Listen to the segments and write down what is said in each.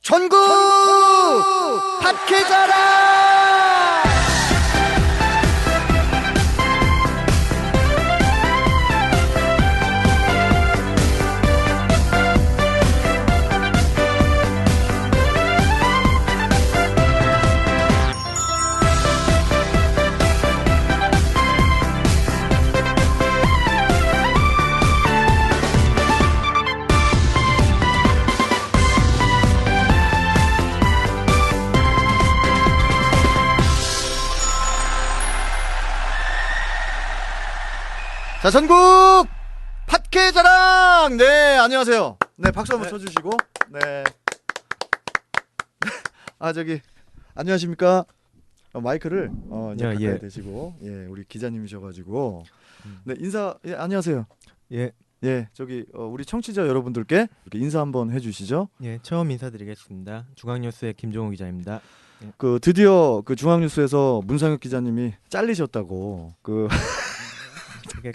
전국 팟캐자랑. 자, 전국 팟캐자랑. 네, 안녕하세요. 네, 박수 한번 쳐주시고. 네. 아, 저기 안녕하십니까. 마이크를 이제 가까이 대시고, 예, 우리 기자님이셔가지고, 네, 인사. 예, 안녕하세요. 예, 예, 저기 우리 청취자 여러분들께 이렇게 인사 한번 해주시죠. 예, 처음 인사드리겠습니다. 중앙뉴스의 김종호 기자입니다. 예. 그 드디어 그 중앙뉴스에서 문상혁 기자님이 잘리셨다고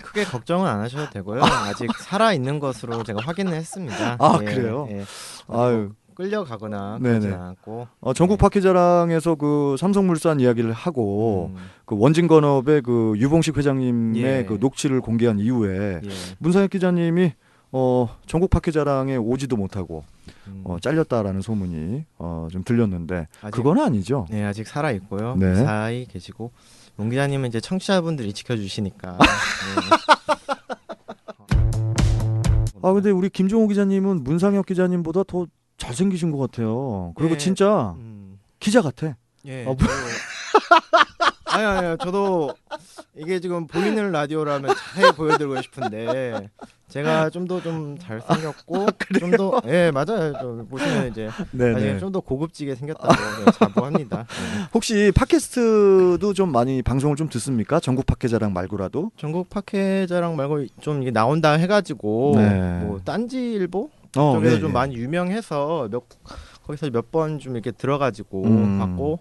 크게 걱정은 안 하셔도 되고요. 아직 살아 있는 것으로 제가 확인을 했습니다. 아, 예, 그래요? 예. 아유. 끌려가거나 네네. 그러지 않았고. 전국 팟캐자랑에서 그 삼성물산 이야기를 하고 그 원진건업의 그 유봉식 회장님의 예. 그 녹취를 공개한 이후에 예. 문상혁 기자님이 전국 팟캐자랑에 오지도 못하고 잘렸다라는 소문이 좀 들렸는데 그건 아니죠? 네, 아직 살아 있고요. 네. 무사히 계시고 문 기자님은 이제 청취자분들이 지켜주시니까. 아, 근데 우리 김종호 기자님은 문상혁 기자님보다 더 잘생기신 것 같아요. 그리고 예. 진짜 기자 같아. 예. 아니, 저도 이게 지금 보이는 라디오라면 잘 보여드리고 싶은데 제가 좀 더 좀 잘생겼고 좀 더 맞아요. 좀 보시면 이제 좀 더 고급지게 생겼다고 자부합니다. 네. 혹시 팟캐스트도 좀 많이 방송을 좀 듣습니까? 전국 팟캐자랑 말고라도? 전국 팟캐자랑 말고 좀 이게 나온다 해가지고 뭐 딴지일보 쪽에서 좀 많이 유명해서 거기서 몇 번 좀 이렇게 들어가지고 봤고.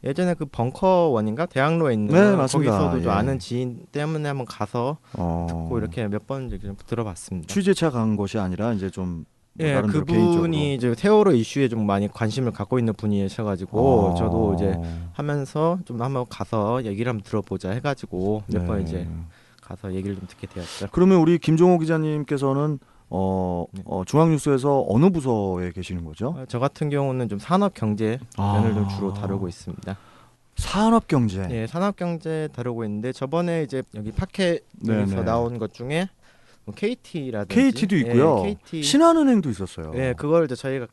예전에 그 벙커원인가 대학로에 있는 거기서도 좀 아는 지인 때문에 한번 가서 듣고 이렇게 몇 번 들어봤습니다. 취재차 간 것이 아니라 이제 좀 나름대로 그분이 이제 세월호 이슈에 좀 많이 관심을 갖고 있는 분이셔가지고 저도 이제 하면서 좀 한번 가서 얘기를 한번 들어보자 해가지고 몇 번 이제 가서 얘기를 좀 듣게 되었죠. 그러면 우리 김종호 기자님께서는 중앙뉴스에서 어느 부서에 계시는 거죠? 저 같은 경우는 좀 산업경제 면을 좀 주로 다루고 있습니다. 산업경제. 네, 산업경제 다루고 있는데 저번에 이제 여기 팟캐에서 나온 것 중에 뭐 KT라든지 KT도 있고요. KT, 신한은행도 있었어요. 네, 그걸 이제 저희가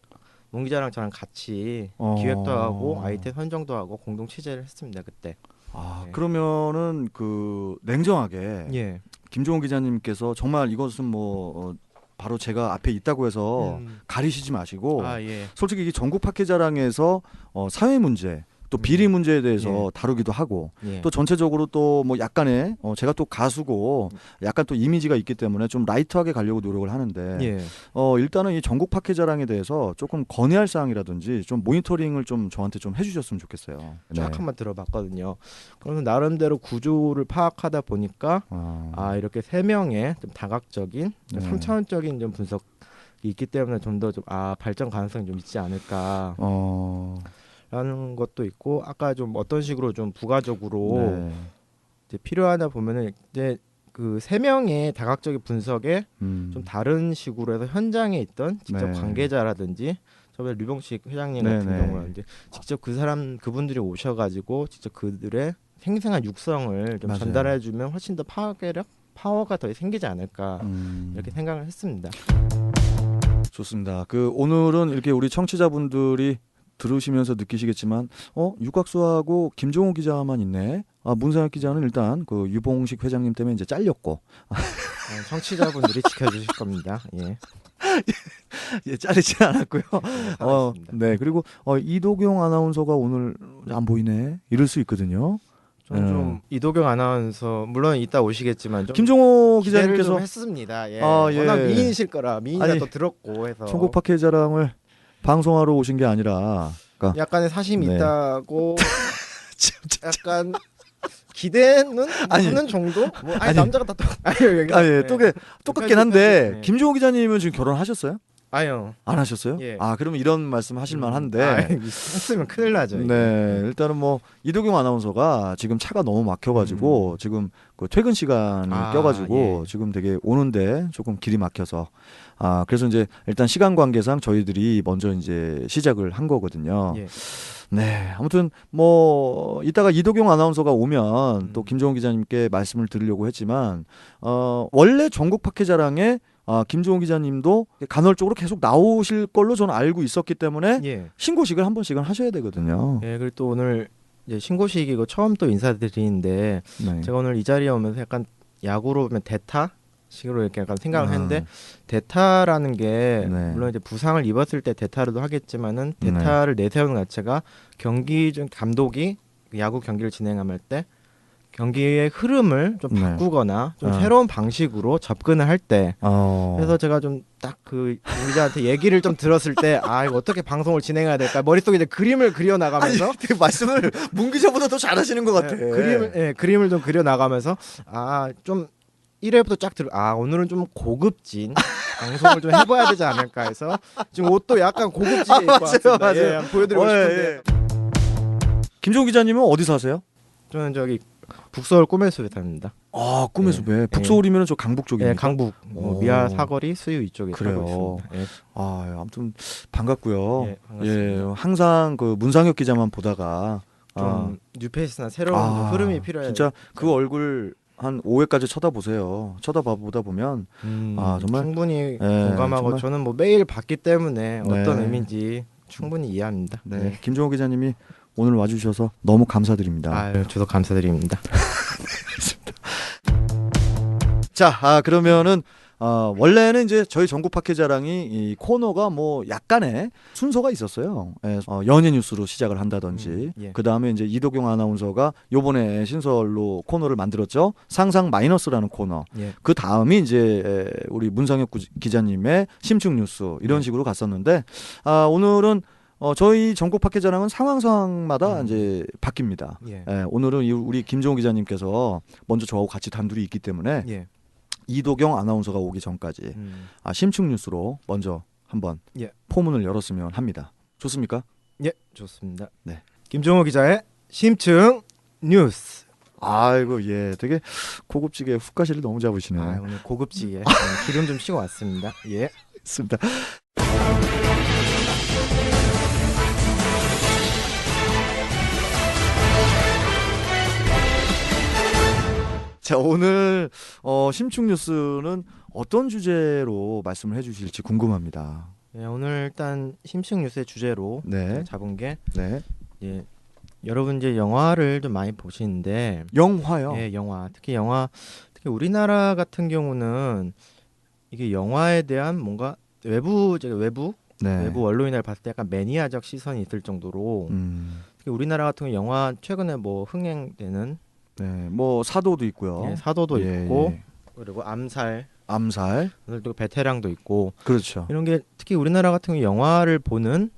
문 기자랑 저랑 같이 기획도 하고 아이템 선정도 하고 공동 취재를 했습니다 그때. 그러면은 그 냉정하게 김종호 기자님께서 정말 이것은 뭐 바로 제가 앞에 있다고 해서 가리시지 마시고 솔직히 이 전국 팟캐자랑에서 사회 문제 또 비리 문제에 대해서 다루기도 하고 또 전체적으로 또 뭐 약간의 제가 또 가수고 약간 또 이미지가 있기 때문에 좀 라이트하게 가려고 노력을 하는데 일단은 이 전국 팟캐자랑에 대해서 조금 건의할 사항이라든지 좀 모니터링을 좀 저한테 좀 해주셨으면 좋겠어요. 쫙 한번 들어봤거든요. 그러면 나름대로 구조를 파악하다 보니까 이렇게 세 명의 좀 다각적인 3차원적인 좀 분석이 있기 때문에 좀 더 좀 발전 가능성이 좀 있지 않을까. 라는 것도 있고 아까 좀 어떤 식으로 좀 부가적으로 이제 필요하다 보면은 이제 그 세 명의 다각적인 분석에 좀 다른 식으로 해서 현장에 있던 직접 관계자라든지 저번에 류봉식 회장님 같은 경우는 이제 직접 그분들이 오셔가지고 직접 그들의 생생한 육성을 좀 전달해주면 훨씬 더 파워가 더 생기지 않을까 이렇게 생각을 했습니다. 좋습니다. 그 오늘은 이렇게 우리 청취자분들이 들으시면서 느끼시겠지만 육각수하고 김종호 기자만 있네. 문상혁 기자는 일단 그 유봉식 회장님 때문에 이제 잘렸고 청취자분들이 지켜주실 겁니다. 잘리지 않았고요. 네, 그리고 이도경 아나운서가 오늘 안 보이네 이럴 수 있거든요. 좀 이도경 아나운서 물론 이따 오시겠지만 좀 김종호 기자님께서 좀 했습니다. 워낙 미인이실 거라 미인이라 또 들었고 해서 전국 팟캐자랑을 방송하러 오신 게 아니라 그러니까 약간의 사심이 있다고 약간 기대는 하는 정도? 남자가 다 똑같긴 한데 김종호 기자님은 지금 결혼하셨어요? 아유. 안 하셨어요? 예. 아, 그러면 이런 말씀 하실 만한데. 했으면 큰일 나죠. 네, 일단은 뭐 이도경 아나운서가 지금 차가 너무 막혀가지고 지금 그 퇴근 시간이 껴가지고 예. 지금 되게 오는데 조금 길이 막혀서 그래서 이제 일단 시간 관계상 저희들이 먼저 이제 시작을 한 거거든요. 예. 네, 아무튼 뭐 이따가 이도경 아나운서가 오면 또 김종훈 기자님께 말씀을 드리려고 했지만 원래 전국 파케자랑에 김종훈 기자님도 간헐적으로 계속 나오실 걸로 저는 알고 있었기 때문에 예. 신고식을 한 번씩은 하셔야 되거든요. 예, 그리고 또 오늘 이제 신고식이고 처음 또 인사드리는데 네. 제가 오늘 이 자리에 오면서 약간 야구로 보면 대타 식으로 이렇게 약간 생각을 했는데 대타라는 게 네. 물론 이제 부상을 입었을 때 대타로도 하겠지만은 대타를 내세우는 자체가 경기 중 감독이 야구 경기를 진행할 때 경기의 흐름을 좀 바꾸거나 좀 새로운 방식으로 접근을 할 때 그래서 제가 좀 딱 그 기자한테 얘기를 좀 들었을 때 이거 어떻게 방송을 진행해야 될까 머릿속에 이제 그림을 그려 나가면서 말씀을 문 기자보다 더 잘하시는 것 같아. 그림을 좀 그려 나가면서 좀 1회부터 쫙 오늘은 좀 고급진 방송을 좀 해봐야 되지 않을까 해서 지금 옷도 약간 고급지게 입고 왔습니다. 맞아요. 보여드리고 싶은데. 김종훈 기자님은 어디 사세요? 저는 저기 북서울 꿈의 숲에 삽니다. 꿈의 숲에. 북서울이면 저 강북 쪽입니까? 네, 강북. 미아 사거리 수유 이쪽에 그래요. 살고 있습니다. 아무튼 반갑고요. 반갑습니다. 항상 그 문상혁 기자만 보다가 좀 뉴페이스나 새로운 흐름이 필요해요. 진짜 그 얼굴 한 5회까지 쳐다보세요. 쳐다보다 보면 정말 충분히 공감하고 정말. 저는 뭐 매일 봤기 때문에 어떤 의미인지 충분히 이해합니다. 네. 김종호 기자님이 오늘 와주셔서 너무 감사드립니다. 저도 감사드립니다. 자, 그러면은 원래는 이제 저희 전국 파케자랑이 이 코너가 뭐 약간의 순서가 있었어요. 연예 뉴스로 시작을 한다든지 그 다음에 이제 이도경 아나운서가 요번에 신설로 코너를 만들었죠. 상상 마이너스라는 코너. 그 다음이 이제 우리 문상혁 기자님의 심층 뉴스 이런 식으로 갔었는데 오늘은 저희 전국 파케자랑은 상황마다 이제 바뀝니다. 오늘은 우리 김종훈 기자님께서 먼저 저하고 같이 단둘이 있기 때문에 이도경 아나운서가 오기 전까지 심층 뉴스로 먼저 한번 포문을 열었으면 합니다. 좋습니까? 예, 좋습니다. 네, 김종호 기자의 심층 뉴스. 아이고 되게 고급지게 훅가시를 너무 잡으시네. 오늘 고급지게 기름 좀 치고 왔습니다. 예, 있습니다. 자, 오늘 심층 뉴스는 어떤 주제로 말씀을 해주실지 궁금합니다. 오늘 일단 심층 뉴스의 주제로 잡은 게 여러분 이제 영화를 좀 많이 보시는데 영화요? 영화 특히 우리나라 같은 경우는 이게 영화에 대한 뭔가 외부 언론인을 봤을 때 약간 매니아적 시선이 있을 정도로 특히 우리나라 같은 경우 영화 최근에 뭐 흥행되는 뭐 사도도 있고요. 사도도 있고 그리고 암살 오늘도 베테랑도 있고 그렇죠. 이런 게 특히 우리나라 같은 경우 영화를 보는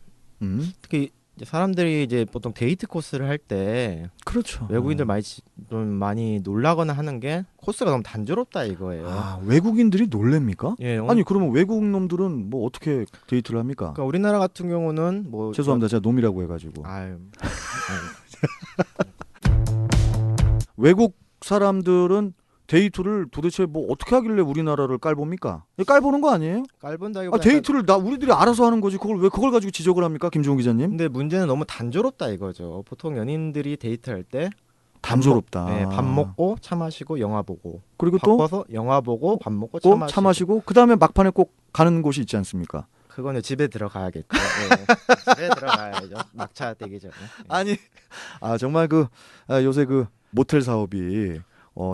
특히 이제 사람들이 이제 보통 데이트 코스를 할 때 그렇죠. 외국인들 많이 놀라거나 하는 게 코스가 너무 단조롭다 이거예요. 외국인들이 놀랍니까? 아니 그러면 외국 놈들은 뭐 어떻게 데이트를 합니까? 그러니까 우리나라 같은 경우는 뭐 죄송합니다. 제가 놈이라고 해가지고. 외국 사람들은 데이트를 도대체 뭐 어떻게 하길래 우리나라를 깔봅니까? 깔보는 거 아니에요? 깔본다기보다 데이트를 우리들이 알아서 하는 거지. 그걸 가지고 지적을 합니까, 김종훈 기자님? 근데 문제는 너무 단조롭다 이거죠. 보통 연인들이 데이트할 때 단조롭다. 밥 먹고 차 마시고 영화 보고 그리고 또 바빠서 영화 보고 밥 먹고 차 마시고 그 다음에 막판에 꼭 가는 곳이 있지 않습니까? 그거는 집에 들어가야겠죠. 집에 들어가야죠. 막차 되기 전에. 아니, 정말 요새 모텔 사업이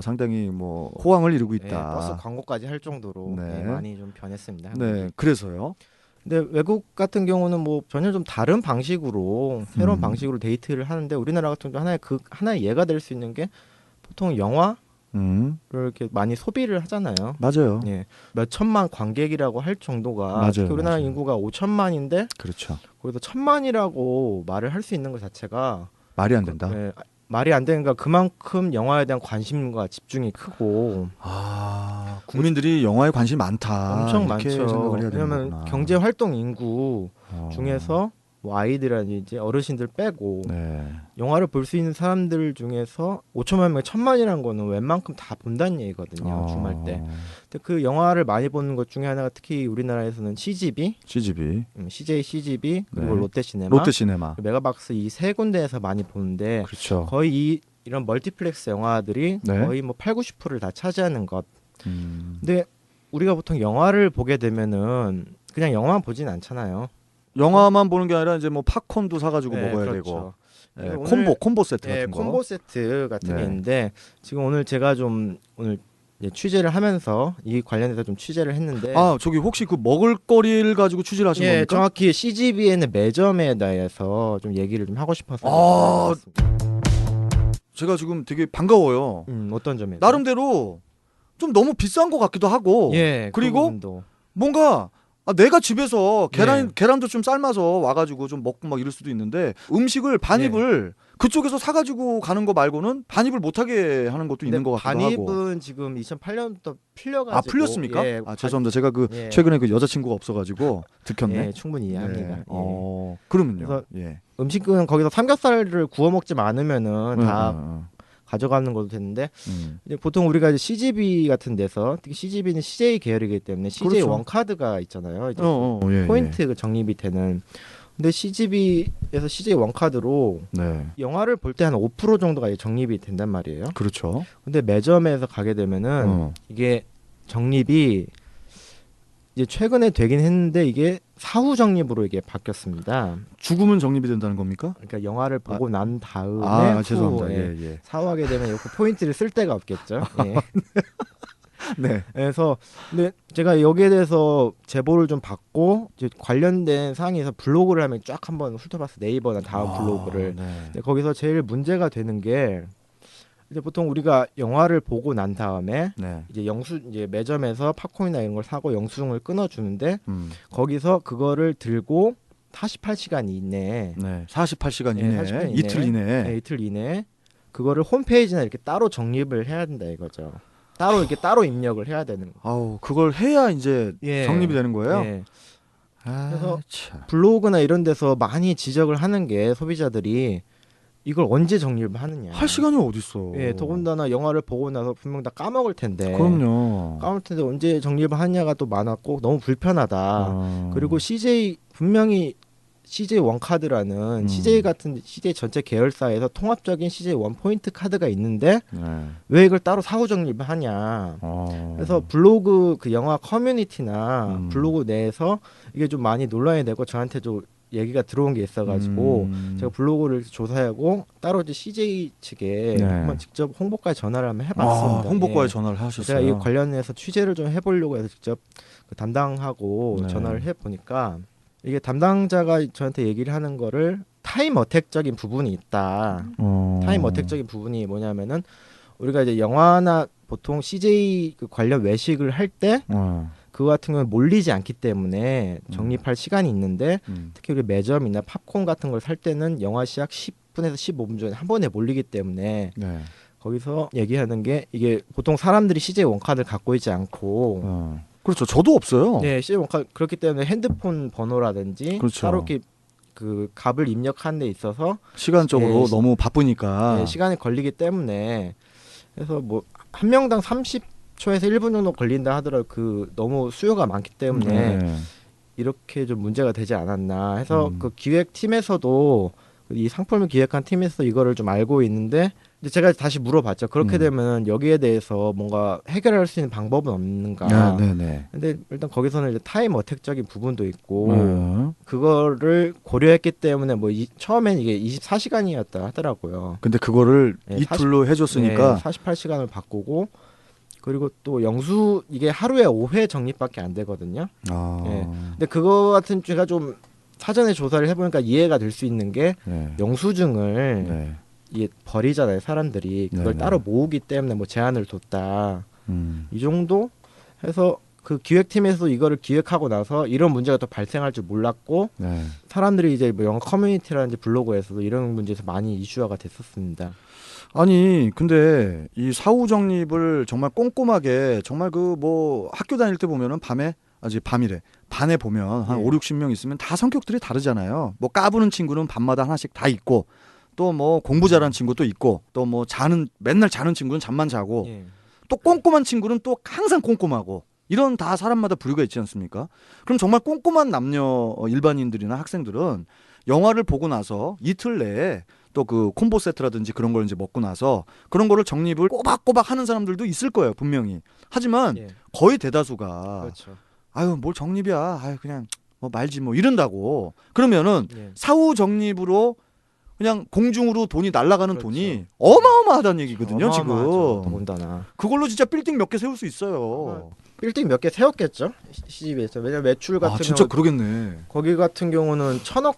상당히 뭐 호황을 이루고 있다. 버스 광고까지 할 정도로 많이 좀 변했습니다. 그래서요. 근데 외국 같은 경우는 뭐 전혀 좀 다른 방식으로 새로운 방식으로 데이트를 하는데 우리나라 같은 경우 하나의 예가 될 수 있는 게 보통 영화 이렇게 많이 소비를 하잖아요. 맞아요. 몇 천만 관객이라고 할 정도가 우리나라 인구가 5천만인데 그렇죠. 거기서 1,000만이라고 말을 할 수 있는 것 자체가 말이 안 된다. 말이 안 되는 거 그만큼 영화에 대한 관심과 집중이 크고 국민들이 영화에 관심이 많다. 엄청 많죠. 왜냐하면 경제 활동 인구 중에서 뭐 아이들이라든지 어르신들 빼고 영화를 볼 수 있는 사람들 중에서 5천만 명, 1,000만이라는 거는 웬만큼 다 본다는 얘기거든요. 주말 때. 근데 그 영화를 많이 보는 것 중에 하나가 특히 우리나라에서는 CGV, CJ CGV 그리고 롯데시네마, 메가박스 이 세 군데에서 많이 보는데 그렇죠. 거의 이런 멀티플렉스 영화들이 거의 뭐 8, 90%를 다 차지하는 것. 근데 우리가 보통 영화를 보게 되면은 그냥 영화만 보진 않잖아요. 영화만 보는 게 아니라 이제 뭐 팝콘도 사가지고 먹어야 되고 콤보 세트 같은 거. 콤보 세트 같은 게 있는데 지금 오늘 제가 좀 오늘 취재를 하면서 이 관련해서 좀 취재를 했는데 저기 혹시 그 먹을거리를 가지고 취재를 하신 겁니까? 정확히 CGV에는 매점에 대해서 좀 얘기를 좀 하고 싶어서 제가 지금 되게 반가워요. 어떤 점에서? 나름대로 좀 너무 비싼 것 같기도 하고 그리고 뭔가 내가 집에서 계란도 좀 삶아서 와가지고 좀 먹고 막 이럴 수도 있는데 음식을 반입을 그쪽에서 사가지고 가는 거 말고는 반입을 못하게 하는 것도 있는 것 같기도 하고. 반입은 지금 2008년부터 풀려가지고. 풀렸습니까? 죄송합니다. 제가 최근에 그 여자친구가 없어가지고 들켰네. 충분히 이해합니다. 그러면요. 음식은 거기서 삼겹살을 구워 먹지 않으면은 다 가져가는 것도 됐는데 이제 보통 우리가 이제 CGV 같은 데서 특히 CGV는 CJ 계열이기 때문에 CJ 원카드가 있잖아요. 이제 포인트 적립이 되는. 근데 CGV에서 CJ 원카드로 영화를 볼 때 한 5% 정도가 적립이 된단 말이에요. 그렇죠. 근데 매점에서 가게 되면은 이게 적립이 이제 최근에 되긴 했는데 이게 사후 적립으로 이게 바뀌었습니다. 죽으면 적립이 된다는 겁니까? 그러니까 영화를 보고 난 다음에 죄송합니다. 사후하게 되면 이렇게 포인트를 쓸 데가 없겠죠. 네. 그래서 근데 제가 여기에 대해서 제보를 좀 받고 이제 관련된 사항에서 블로그를 하면 쫙 한번 훑어봤어. 네이버나 다음 블로그를. 근데 거기서 제일 문제가 되는 게 이제 보통 우리가 영화를 보고 난 다음에 이제 매점에서 팝콘이나 이런 걸 사고 영수증을 끊어주는데 거기서 그거를 들고 48시간 이내에 48시간 이내에 이틀 이내에 그거를 홈페이지나 이렇게 따로 적립을 해야 된다 이거죠. 따로 이렇게 따로 입력을 해야 되는 거예요. 그걸 해야 이제 적립이 되는 거예요. 그래서 블로그나 이런 데서 많이 지적을 하는 게 소비자들이 이걸 언제 적립을 하느냐. 할 시간이 어딨어. 더군다나 영화를 보고 나서 분명 다 까먹을 텐데. 그럼요. 까먹을 텐데 언제 적립을 하냐가 또 많았고 너무 불편하다. 그리고 분명히 CJ 원카드라는 CJ 같은 CJ 전체 계열사에서 통합적인 CJ 원 포인트 카드가 있는데 왜 이걸 따로 사후 적립을 하냐. 그래서 블로그 그 영화 커뮤니티나 블로그 내에서 이게 좀 많이 논란이 되고 저한테 좀 얘기가 들어온 게 있어가지고 제가 블로그를 조사하고 따로 이제 CJ 측에 한번 직접 홍보과에 전화를 한번 해봤습니다. 홍보과에 전화를 하셨어요. 제가 이 관련해서 취재를 좀 해보려고 해서 직접 그 담당하고 전화를 해보니까 이게 담당자가 저한테 얘기를 하는 거를 타임 어택적인 부분이 있다. 타임 어택적인 부분이 뭐냐면은 우리가 이제 영화나 보통 CJ 그 관련 외식을 할 때 그거 같은 경우는 몰리지 않기 때문에 적립할 시간이 있는데 특히 우리 매점이나 팝콘 같은 걸 살 때는 영화 시작 10분에서 15분 전에 한 번에 몰리기 때문에 거기서 얘기하는 게 이게 보통 사람들이 CJ 원카드를 갖고 있지 않고 그렇죠. 저도 없어요. CJ 원카드 그렇기 때문에 핸드폰 번호라든지 따로 이렇게 그 값을 입력하는 데 있어서 시간적으로 너무 바쁘니까 시간이 걸리기 때문에 그래서 뭐 한 명당 30초에서 1분 정도 걸린다 하더라도 그 너무 수요가 많기 때문에 이렇게 좀 문제가 되지 않았나 해서 그 기획팀에서도 이 상품을 기획한 팀에서 이거를 좀 알고 있는데 제가 다시 물어봤죠. 그렇게 되면 여기에 대해서 뭔가 해결할 수 있는 방법은 없는가. 근데 일단 거기서는 이제 타임 어택적인 부분도 있고 그거를 고려했기 때문에 뭐 처음엔 이게 24시간이었다 하더라고요. 근데 그거를 이틀로 해줬으니까 48시간을 바꾸고 그리고 또 이게 하루에 5회 적립밖에 안 되거든요. 근데 그거 같은 제가 좀 사전에 조사를 해보니까 이해가 될 수 있는 게 영수증을 이게 버리잖아요. 사람들이 그걸 따로 모으기 때문에 뭐 제한을 뒀다. 이 정도 해서 그 기획팀에서 이거를 기획하고 나서 이런 문제가 또 발생할 줄 몰랐고 네. 사람들이 이제 뭐 영화 커뮤니티라든지 블로그에서도 이런 문제에서 많이 이슈화가 됐었습니다. 아니 근데 이 사후 정립을 정말 꼼꼼하게 정말 그 뭐 학교 다닐 때 보면은 밤이래. 반에 보면 한 5, 60명 있으면 다 성격들이 다르잖아요. 뭐 까부는 친구는 밤마다 하나씩 다 있고 또 뭐 공부 잘하는 친구도 있고 또 뭐 맨날 자는 친구는 잠만 자고 또 꼼꼼한 친구는 또 항상 꼼꼼하고 이런 다 사람마다 부류가 있지 않습니까? 그럼 정말 꼼꼼한 남녀 일반인들이나 학생들은 영화를 보고 나서 이틀 내에 또 그 콤보 세트라든지 그런 걸 이제 먹고 나서 그런 거를 정립을 꼬박꼬박 하는 사람들도 있을 거예요, 분명히. 하지만 거의 대다수가 그렇죠. 아유, 뭘 정립이야. 아유, 그냥 뭐 말지 뭐 이런다고. 그러면은 사후 정립으로 그냥 공중으로 돈이 날아가는 그렇죠. 돈이 어마어마하다는 얘기거든요, 지금. 더군다나. 그걸로 진짜 빌딩 몇 개 세울 수 있어요. 빌딩 몇 개 세웠겠죠? CGV에서. 왜냐면 매출 같은 경우 진짜 그러겠네. 거기 같은 경우는 1,000억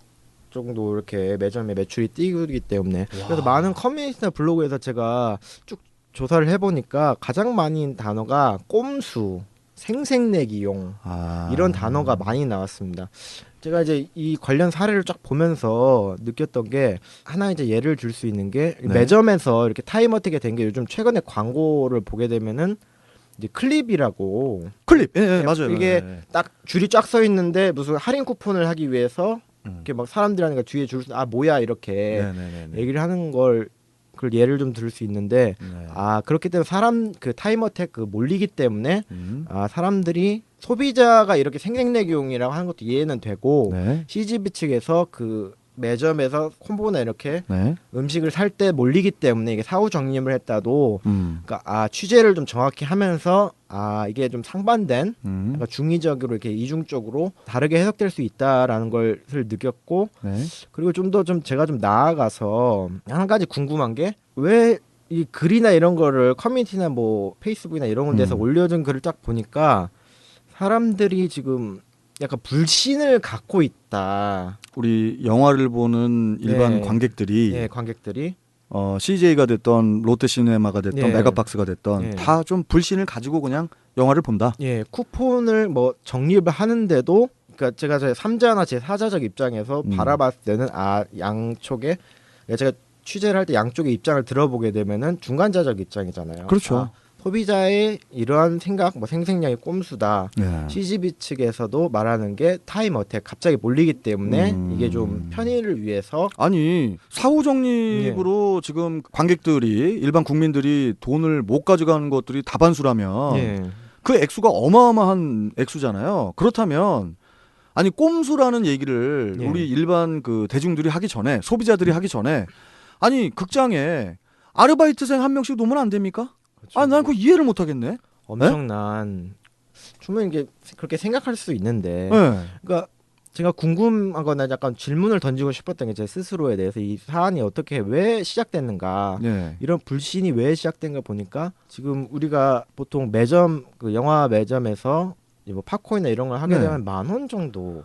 정도 이렇게 매점에 매출이 뛰기 때문에 와. 그래서 많은 커뮤니티나 블로그에서 제가 쭉 조사를 해보니까 가장 많은 단어가 꼼수, 생색내기용 이런 단어가 많이 나왔습니다. 제가 이제 이 관련 사례를 쫙 보면서 느꼈던 게 하나 이제 예를 들 수 있는 게 매점에서 이렇게 타임어택이 된 게 요즘 최근에 광고를 보게 되면은 이제 클립이라고 맞아요. 이게 딱 줄이 쫙 서 있는데 무슨 할인 쿠폰을 하기 위해서 이렇게 막 사람들이 하니까 뒤에 줄 뭐야 이렇게 얘기를 하는 걸 그걸 예를 좀 들을 수 있는데 그렇기 때문에 사람 그 타임어택 그 몰리기 때문에 사람들이 소비자가 이렇게 생색내기용이라고 하는 것도 이해는 되고 CGV 측에서 그 매점에서 콤보나 이렇게 음식을 살 때 몰리기 때문에 이게 사후 정립을 했다도 그러니까 취재를 좀 정확히 하면서 이게 좀 상반된 그러니까 중의적으로 이렇게 이중적으로 다르게 해석될 수 있다라는 것을 느꼈고 그리고 좀 더 좀 제가 좀 나아가서 한 가지 궁금한 게 왜 이 글이나 이런 거를 커뮤니티나 뭐 페이스북이나 이런 데서 올려준 글을 딱 보니까 사람들이 지금 약간 불신을 갖고 있다. 우리 영화를 보는 일반 관객들이 CJ가 됐던 롯데시네마가 됐던 메가박스가 됐던 다 좀 불신을 가지고 그냥 영화를 본다. 쿠폰을 뭐 정립을 하는데도 그러니까 제가 제 3자나 제 4자적 입장에서 바라봤을 때는 양쪽에 제가 취재를 할 때 양쪽의 입장을 들어보게 되면은 중간자적 입장이잖아요. 그렇죠. 소비자의 이러한 생각, 뭐 생색량이 꼼수다. CGV 측에서도 말하는 게 타임 어택 갑자기 몰리기 때문에 이게 좀 편의를 위해서 아니 사후 정립으로 지금 관객들이 일반 국민들이 돈을 못 가져가는 것들이 다반수라면 그 액수가 어마어마한 액수잖아요. 그렇다면 아니 꼼수라는 얘기를 우리 일반 그 대중들이 하기 전에 소비자들이 하기 전에 아니 극장에 아르바이트생 한 명씩 놓으면 안 됩니까? 그렇죠. 난 그거 이해를 못 하겠네. 엄청난 충분히 이게 그렇게 생각할 수 있는데 그러니까 제가 궁금하거나 약간 질문을 던지고 싶었던 게 제 스스로에 대해서 이 사안이 어떻게 왜 시작됐는가 이런 불신이 왜 시작된가 보니까 지금 우리가 보통 매점 그 영화 매점에서 뭐 팝콘이나 이런 걸 하게 되면 10,000원 정도.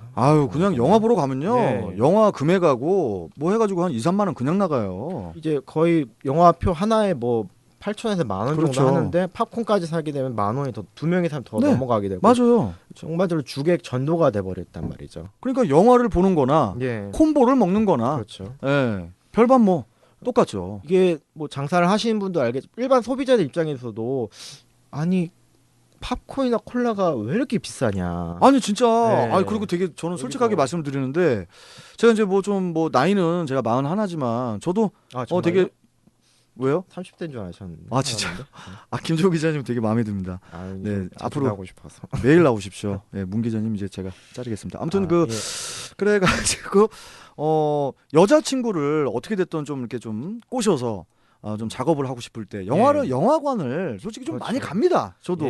그냥 영화 보러 가면요. 영화 금액하고 뭐 해가지고 한 2, 3만 원 그냥 나가요. 이제 거의 영화표 하나에 뭐 8,000원에서 10,000원 정도 하는데 팝콘까지 사게 되면 10,000원이 더 2명이 사면 더 넘어가게 되고. 맞아요. 정말로 주객 전도가 돼버렸단 말이죠. 그러니까 영화를 보는 거나 콤보를 먹는 거나 그렇죠. 별반 뭐 똑같죠. 이게 뭐 장사를 하시는 분도 알겠지만 일반 소비자들 입장에서도 아니 팝콘이나 콜라가 왜 이렇게 비싸냐. 아니 진짜. 그리고 되게 저는 솔직하게 말씀드리는데 제가 이제 뭐 좀 뭐 나이는 제가 41이지만 저도 되게 왜요? 30대인 줄 아셨는데. 진짜. 김종욱 기자님 되게 마음에 듭니다. 앞으로 나오고 싶어서. 매일 나오십시오. 문 기자님 이제 제가 자르겠습니다. 아무튼 그래가지고 여자친구를 어떻게 됐든 좀 이렇게 좀 꼬셔서 좀 작업을 하고 싶을 때 영화관을 솔직히 좀 많이 갑니다. 저도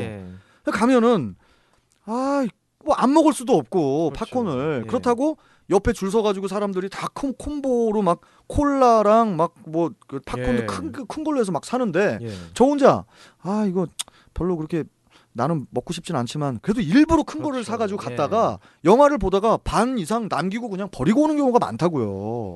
가면은 뭐 안 먹을 수도 없고 팝콘을 그렇다고 옆에 줄 서가지고 사람들이 다 콤보로 막 콜라랑 막 뭐 그 팝콘도 큰 걸로 해서 막 사는데 저 혼자 이거 별로 그렇게 나는 먹고 싶진 않지만 그래도 일부러 큰 거를 사가지고 갔다가 영화를 보다가 반 이상 남기고 그냥 버리고 오는 경우가 많다고요.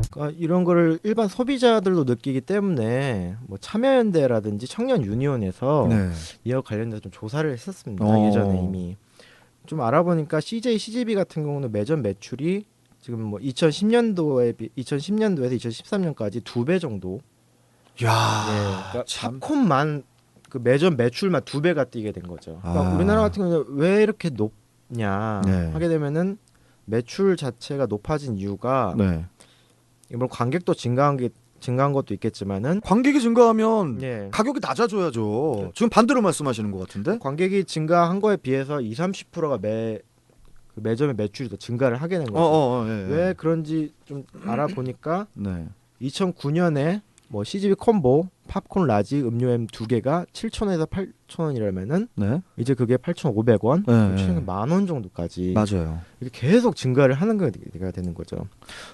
그러니까 이런 거를 일반 소비자들도 느끼기 때문에 뭐 참여연대라든지 청년 유니온에서 네. 이와 관련해서 좀 조사를 했었습니다. 예전에 이미 좀 알아보니까 CJ, CGV 같은 경우는 매점 매출이 지금 뭐 2010년도에서 2013년까지 2배 정도. 야, 예, 그러니까 팝콘만 그 매점 매출만 2배가 뛰게 된 거죠. 그러니까 우리나라 같은 경우는 왜 이렇게 높냐 네. 하게 되면은 매출 자체가 높아진 이유가 네. 물론 관객도 증가한 것도 있겠지만은 관객이 증가하면 예. 가격이 낮아져야죠. 지금 반대로 말씀하시는 것 같은데? 관객이 증가한 거에 비해서 20-30%가 매점의 매출이 더 증가를 하게 된 거죠. 예. 왜 그런지 좀 알아보니까 네. 2009년에 뭐 CGV 콤보 팝콘 라지 음료 M 2개가 7,000원에서 8,000원이라면은 네. 이제 그게 8,500원, 네. 최근 10,000원 정도까지 맞아요. 이렇게 계속 증가를 하는 거가 되는 거죠.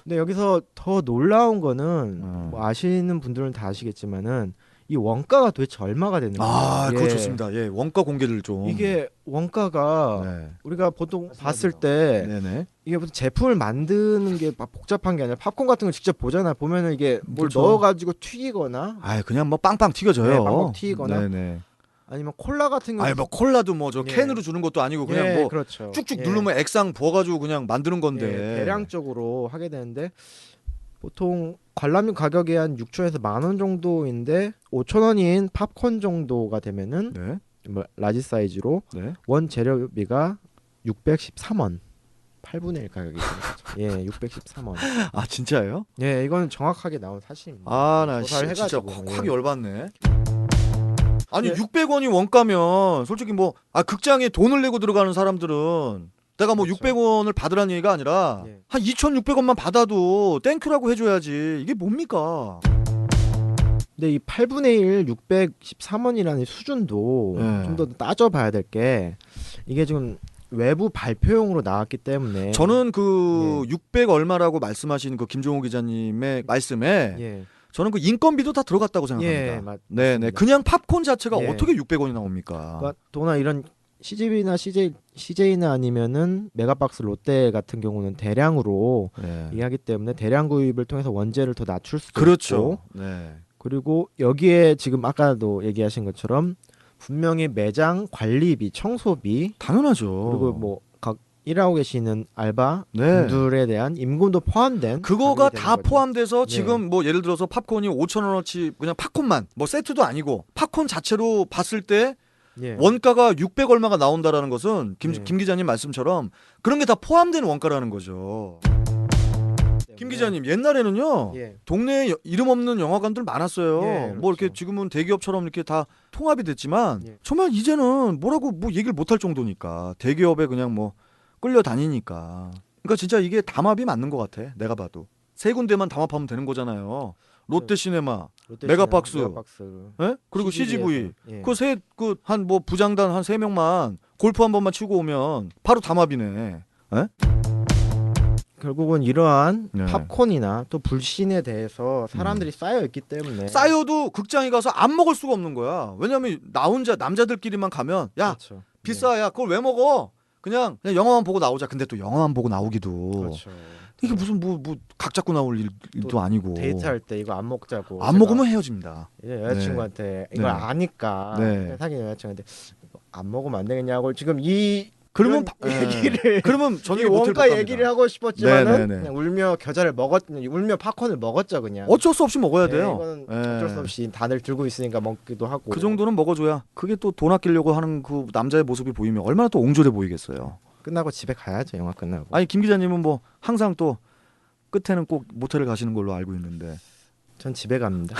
근데 여기서 더 놀라운 거는 뭐 아시는 분들은 다 아시겠지만은 이 원가가 도대체 얼마가 되는 거예요. 그거 좋습니다. 예, 원가 공개를 좀. 이게 원가가 네. 우리가 보통 봤을 때 네네. 이게 무슨 제품을 만드는 게 막 복잡한 게 아니라 팝콘 같은 거 직접 보잖아. 보면은 이게 뭘 그쵸. 넣어가지고 튀기거나, 그냥 뭐 빵빵 튀겨져요. 네, 빵빵 튀기거나, 네네. 아니면 콜라 같은 거. 뭐 콜라도 뭐 저 예. 캔으로 주는 것도 아니고 그냥 뭐 그렇죠. 쭉쭉 누르면 액상 부어가지고 그냥 만드는 건데. 대량적으로 하게 되는데 보통 관람료 가격이 한 6,000원에서 10,000원 정도인데 5,000원인 팝콘 정도가 되면은 네. 뭐 라지 사이즈로 네. 원 재료비가 613원. 8분의 1 가격이 되는 거죠. 예, 613원. 진짜예요? 예, 이거는 정확하게 나온 사실입니다. 나 조사를 진짜 해가지고. 확 열받네. 아니 예. 600원이 원가면 솔직히 뭐 극장에 돈을 내고 들어가는 사람들은 내가 뭐 그렇죠. 600원을 받으라는 얘기가 아니라 예. 한 2,600원만 받아도 땡큐라고 해줘야지. 이게 뭡니까? 근데 이 8분의 1 613원이라는 수준도 예. 좀 더 따져봐야 될 게 이게 지금 외부 발표용으로 나왔기 때문에 저는 그 600 얼마라고 말씀하신 그 김종호 기자님의 말씀에 예. 저는 그 인건비도 다 들어갔다고 생각합니다. 네네. 그냥 팝콘 자체가 예. 어떻게 600원이 나옵니까? 그러니까 더구나 이런 CGV나 CJ나 아니면은 메가박스 롯데 같은 경우는 대량으로 네. 이해하기 때문에 대량 구입을 통해서 원재를 더 낮출 수도 그렇죠. 있고 네. 그리고 여기에 지금 아까도 얘기하신 것처럼 분명히 매장 관리비, 청소비 당연하죠. 그리고 뭐 각 일하고 계시는 알바 네. 분들에 대한 임금도 포함된 그거가 다 거죠. 포함돼서 지금 뭐 예를 들어서 팝콘이 5,000원어치 그냥 팝콘만 뭐 세트도 아니고 팝콘 자체로 봤을 때 예. 원가가 600 얼마가 나온다라는 것은 김 예. 기자님 말씀처럼 그런 게 다 포함된 원가라는 거죠. 김 기자님 옛날에는요 예. 동네에 이름 없는 영화관들 많았어요. 예, 그렇죠. 뭐 이렇게 지금은 대기업처럼 이렇게 다 통합이 됐지만 예. 정말 이제는 뭐라고 뭐 얘기를 못할 정도니까 대기업에 그냥 뭐 끌려다니니까. 그러니까 진짜 이게 담합이 맞는 것 같아. 내가 봐도 세 군데만 담합하면 되는 거잖아요. 롯데시네마, 메가박스, 예? 그리고 CGV. 예. 그 한 뭐 부장단 한 3명만 골프 한 번만 치고 오면 바로 담합이네. 예? 결국은 이러한 네. 팝콘이나 또 불신에 대해서 사람들이 쌓여 있기 때문에 쌓여도 극장에 가서 안 먹을 수가 없는 거야. 왜냐면 나 혼자 남자들끼리만 가면 야 그렇죠. 비싸 야 그걸 왜 먹어? 그냥 영화만 보고 나오자. 근데 또 영화만 보고 나오기도 그렇죠. 이게 무슨 뭐 각 잡고 나올 일도 아니고 데이트할 때 이거 안 먹자고 안 먹으면 헤어집니다. 이제 여자친구한테 이걸 네. 아니까 네. 사귄 여자친구한테 안 먹으면 안 되겠냐고 지금 이 그러면 얘기를 그러면 이 저녁에 원가 얘기를 하고 싶었지만은 네네네. 그냥 울며 팝콘을 먹었죠 그냥. 어쩔 수 없이 먹어야 네, 돼요. 이거는 네. 어쩔 수 없이 다들 들고 있으니까 먹기도 하고. 그 정도는 먹어줘야 그게 또 돈 아끼려고 하는 그 남자의 모습이 보이면 얼마나 또 옹졸해 보이겠어요. 끝나고 집에 가야죠 영화 끝나고. 아니 김 기자님은 뭐 항상 또 끝에는 꼭 모텔을 가시는 걸로 알고 있는데 전 집에 갑니다.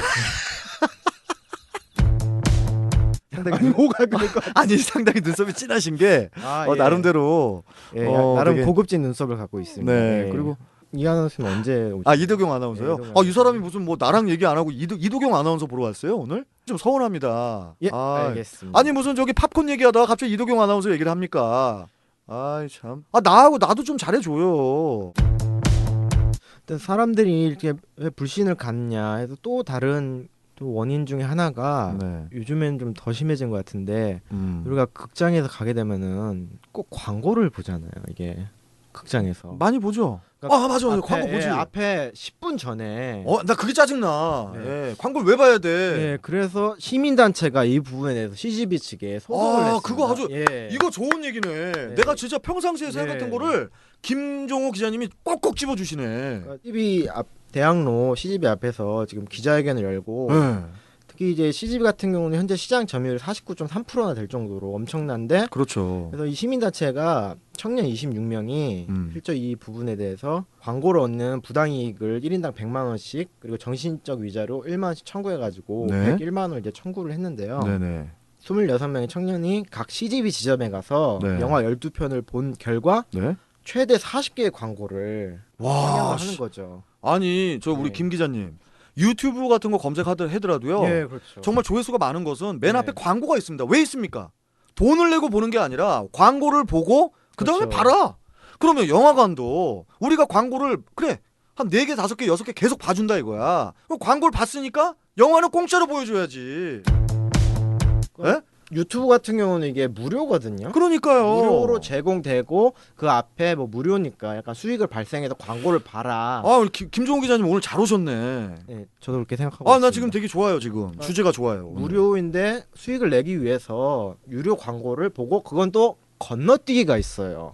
상당히 뭐가 아니 상당히 눈썹이 진하신 게 예. 나름대로 예, 나름 되게... 고급진 눈썹을 갖고 있습니다. 네. 예. 그리고 이 아나운서는 언제 오죠? 이도경 아나운서요? 네, 이 사람이 무슨 뭐 나랑 얘기 안 하고 이도경 아나운서 보러 왔어요 오늘? 좀 서운합니다. 예, 알겠습니다. 아니 무슨 저기 팝콘 얘기하다가 갑자기 이도경 아나운서 얘기를 합니까? 아이 참. 나하고 나도 좀 잘해줘요. 일단 사람들이 이렇게 왜 불신을 갖냐 해서 또 다른 또 원인 중에 하나가 네. 요즘엔 좀 더 심해진 것 같은데 우리가 극장에서 가게 되면은 꼭 광고를 보잖아요. 이게 극장에서. 많이 보죠. 그러니까 맞아. 앞에, 광고 보지. 앞에 10분 전에. 나 그게 짜증나. 광고를 왜 봐야 돼? 그래서 시민단체가 이 부분에 대해서 CGV 측에 소송을 냈습니다. 그거 아주 이거 좋은 얘기네. 내가 진짜 평상시에 생각했던 거를 김종호 기자님이 꼭꼭 집어주시네. 그러니까 TV 앞 대학로 CGV 앞에서 지금 기자회견을 열고 특히 이제 CGV 같은 경우는 현재 시장 점유율 49.3%나 될 정도로 엄청난데 그렇죠. 그래서 이 시민단체가 청년 26명이 실제 이 부분에 대해서 광고를 얻는 부당이익을 1인당 100만 원씩 그리고 정신적 위자료 1만 원씩 청구해가지고 101만 원을 이제 청구를 했는데요. 26명의 청년이 각 CGV 지점에 가서 영화 12편을 본 결과 최대 40개의 광고를 상영을 하는 거죠. 아니 저 우리 김 기자님 유튜브 같은 거 검색하더라도요. 그렇죠. 정말 조회수가 많은 것은 맨 앞에 광고가 있습니다. 왜 있습니까? 돈을 내고 보는 게 아니라 광고를 보고 그다음에 봐라. 그러면 영화관도 우리가 광고를 그래 한 4개, 5개, 6개 계속 봐준다 이거야. 그럼 광고를 봤으니까 영화는 공짜로 보여줘야지. 유튜브 같은 경우는 이게 무료거든요. 그러니까요. 무료로 제공되고 그 앞에 뭐 무료니까 약간 수익을 발생해서 광고를 봐라. 우리 김종호 기자님 오늘 잘 오셨네. 네, 저도 그렇게 생각하고 있습니다. 나 지금 되게 좋아요 지금. 주제가 좋아요. 오늘. 무료인데 수익을 내기 위해서 유료 광고를 보고 그건 또 건너뛰기가 있어요.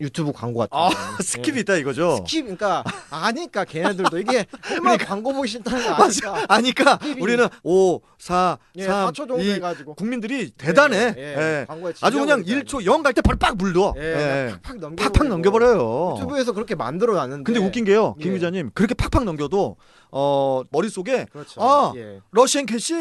유튜브 광고 같은 거. 스킵이 있다 이거죠. 스킵 그러니까 아니까 걔네들도 이게 얼마나 광고 보기 싫다는 거 아니까 우리는 5, 4, 3, 4초 정도 2 해가지고 국민들이 대단해. 아주 그냥 1초 0 갈 때 바로 빡 물러. 팍팍 넘겨버려요. 유튜브에서 그렇게 만들어놨는데. 근데 웃긴 게요, 김 기자님 그렇게 팍팍 넘겨도 머릿속에 러시안 캐시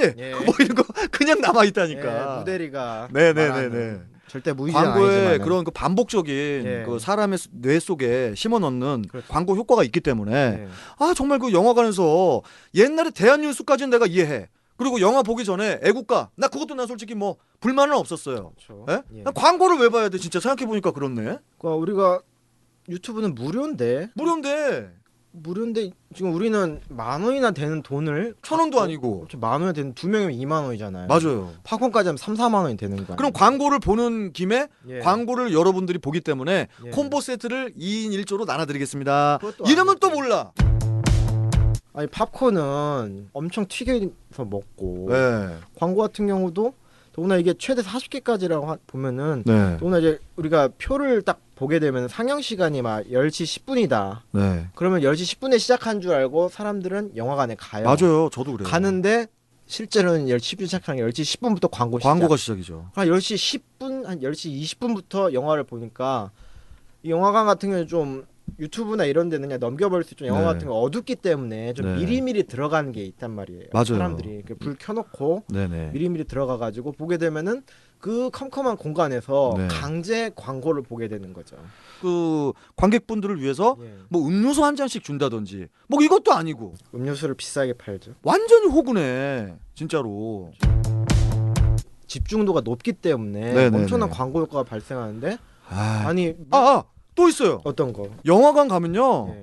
뭐 이런 거 그냥 남아 있다니까. 무대리가. 네네네네. 절대 무의지는 광고에 아니지만 그런 그 반복적인 그 사람의 뇌 속에 심어넣는 광고 효과가 있기 때문에 정말 그 영화관에서 옛날에 대한뉴스까지는 내가 이해해. 그리고 영화 보기 전에 애국가 나 그것도 난 솔직히 뭐 불만은 없었어요. 그렇죠. 난 광고를 왜 봐야 돼? 진짜 생각해 보니까 그렇네. 그러니까 우리가 유튜브는 무료인데 지금 우리는 10,000원이나 되는 돈을 1,000원도 아니고 10,000원이 되는 2명이면 2만 원이잖아요. 맞아요. 팝콘까지 하면 3-4만 원이 되는 거야. 그럼 광고를 보는 김에 광고를 여러분들이 보기 때문에 콤보 세트를 2인 1조로 나눠드리겠습니다. 이름은 또 몰라. 아니 팝콘은 엄청 튀겨서 먹고 광고 같은 경우도 더구나 이게 최대 40개까지라고 보면은 더구나 이제 우리가 표를 딱 보게 되면 상영 시간이 막 10시 10분이다. 그러면 10시 10분에 시작한 줄 알고 사람들은 영화관에 가요. 맞아요. 저도 그래요. 가는데 실제로는 10시 10분 시작하는 게 10시 10분부터 광고가 시작이죠. 한 10시 10분, 한 10시 20분부터 영화를 보니까 이 영화관 같은 경우는 좀 유튜브나 이런 데는 그냥 넘겨버릴 수 있죠. 영화 같은 거 어둡기 때문에 좀 미리미리 들어가는 게 있단 말이에요. 맞아요. 사람들이 불 켜놓고 미리미리 들어가가지고 보게 되면은 그 컴컴한 공간에서 강제 광고를 보게 되는 거죠. 그 관객분들을 위해서 뭐 음료수 한 잔씩 준다든지 뭐 이것도 아니고 음료수를 비싸게 팔죠. 완전히 호구네 진짜로. 집중도가 높기 때문에 엄청난 광고 효과가 발생하는데 또 있어요. 어떤 거? 영화관 가면요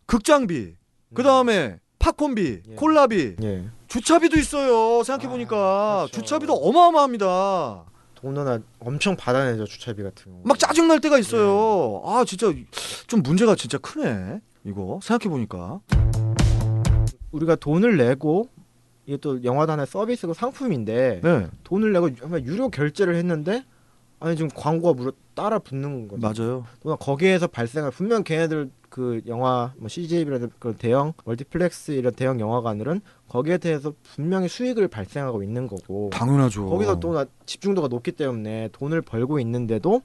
극장비 그 다음에 팝콘비 콜라비 주차비도 있어요. 생각해보니까 그렇죠. 주차비도 어마어마합니다. 돈이나 엄청 받아내죠. 주차비 같은 거 막 짜증날 때가 있어요. 진짜 좀 문제가 진짜 크네 이거 생각해보니까. 우리가 돈을 내고 이게 또 영화단의 서비스고 상품인데 돈을 내고 유료 결제를 했는데 지금 광고가 무려 따라 붙는 거죠. 맞아요. 또 거기에서 발생할 분명 걔네들 그 영화 뭐 CGV라든 그런 대형 멀티플렉스 이런 대형 영화관들은 거기에 대해서 분명히 수익을 발생하고 있는 거고. 당연하죠. 거기서 또 집중도가 높기 때문에 돈을 벌고 있는데도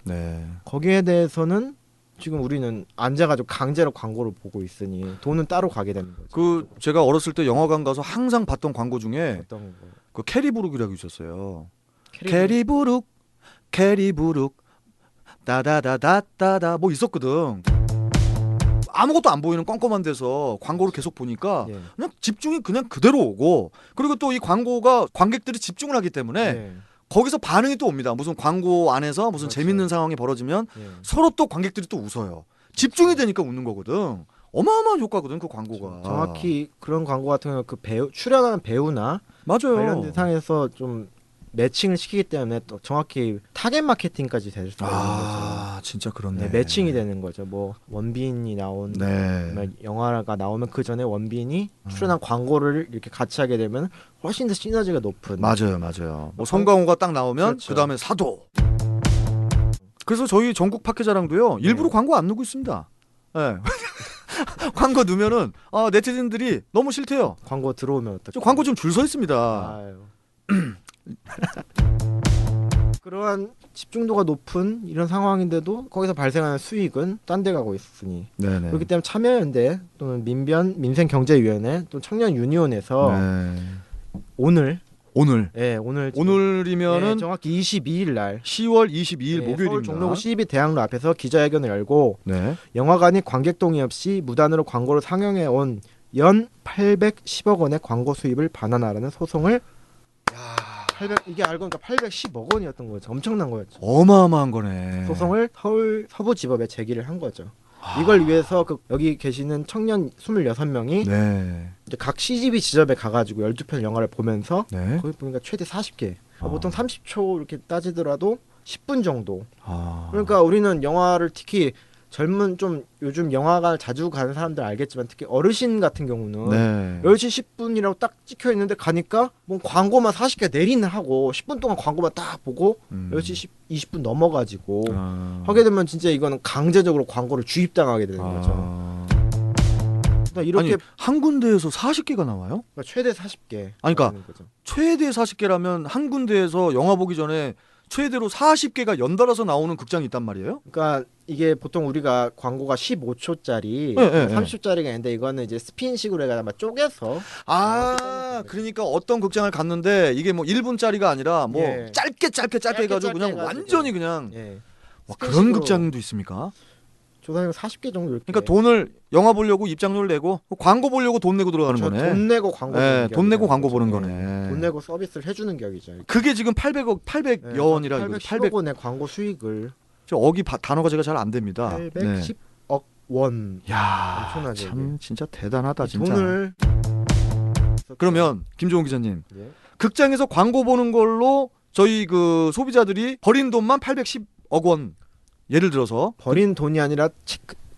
거기에 대해서는 지금 우리는 앉아가지고 강제로 광고를 보고 있으니 돈은 따로 가게 되는 거죠. 제가 어렸을 때 영화관 가서 항상 봤던 광고 중에 어떤 거? 그 캐리브룩이라고 있었어요. 캐리브룩 다다다다다다 뭐 있었거든. 아무것도 안 보이는 껌껌한 데서 광고를 계속 보니까 그냥 집중이 그냥 그대로 오고, 그리고 또 이 광고가 관객들이 집중을 하기 때문에 거기서 반응이 또 옵니다. 무슨 광고 안에서 무슨 재밌는 상황이 벌어지면 서로 또 관객들이 또 웃어요. 집중이 되니까 웃는 거거든. 어마어마한 효과거든 그 광고가. 정확히 그런 광고 같은 경우 그 배우 출연하는 배우나 맞아요. 관련된 상에서 좀 매칭을 시키기 때문에 또 정확히 타겟 마케팅까지 될 수가 있는 거죠. 진짜 그렇네. 네, 매칭이 되는 거죠. 뭐 원빈이 나온 영화가 나오면 그 전에 원빈이 출연한 광고를 이렇게 같이 하게 되면 훨씬 더 시너지가 높은. 맞아요. 뭐 송강호가 딱 나오면 그렇죠. 그다음에 사도. 그래서 저희 전국 팟캐자랑도요 일부러 광고 안 넣고 있습니다. 네. 광고 넣으면은 네티즌들이 너무 싫대요. 광고 들어오면 어떡해? 광고 좀 줄 서 있습니다. 그러한 집중도가 높은 이런 상황인데도 거기서 발생하는 수익은 딴 데 가고 있으니 그렇기 때문에 참여연대 또는 민생경제위원회 또 청년유니온에서 오늘이면은 정확히 22일 날 10월 22일 목요일입니다. 서울 종로구 CB 대학로 앞에서 기자회견을 열고 영화관이 관객 동의 없이 무단으로 광고를 상영해 온 연 810억 원의 광고 수입을 반환하라는 소송을 이게 알고 보니까 810억 원이었던 거죠. 엄청난 거였죠. 어마어마한 거네. 소송을 서울 서부지법에 제기를 한 거죠. 이걸 위해서 여기 계시는 청년 26명이 이제 각 CGV 지점에 가가지고 12편 영화를 보면서 거기 보니까 최대 40개 보통 30초 이렇게 따지더라도 10분 정도 그러니까 우리는 영화를 특히 젊은 좀 요즘 영화관을 자주 가는 사람들 알겠지만 특히 어르신 같은 경우는 10시 10분이라고 딱 찍혀 있는데 가니까 뭐 광고만 40개 내리는 하고 10분 동안 광고만 딱 보고 10시 20분 넘어가지고 하게 되면 진짜 이거는 강제적으로 광고를 주입당하게 되는 거죠. 이렇게 한 군데에서 40개가 나와요? 그러니까 최대 40개. 그러니까 최대 40개라면 한 군데에서 영화 보기 전에 최대로 40개가 연달아서 나오는 극장이 있단 말이에요? 그러니까 이게 보통 우리가 광고가 15초짜리, 30초짜리가 있는데 이거는 이제 스핀식으로 해가지고 쪼개서. 그러니까 어떤 극장을 갔는데 이게 뭐 1분짜리가 아니라 뭐 짧게 해가지고 그냥 완전히 그냥. 와, 그런 극장도 있습니까? 조사님 40개 정도 이렇게. 그러니까 돈을 영화 보려고 입장료를 내고 광고 보려고 돈 내고 들어가는 거네. 돈 내고 광고. 돈 내고 광고 보는 거네. 돈 내고 서비스를 해주는 격이죠. 그게 지금 800여 원이라 이거. 800억 원의 광고 수익을. 저 단어가 제가 잘 안 됩니다. 810억 원. 야, 엄청나죠. 참 진짜 대단하다 진짜. 돈을. 그러면 김종훈 기자님, 극장에서 광고 보는 걸로 저희 그 소비자들이 버린 돈만 810억 원. 예를 들어서 버린 돈이 아니라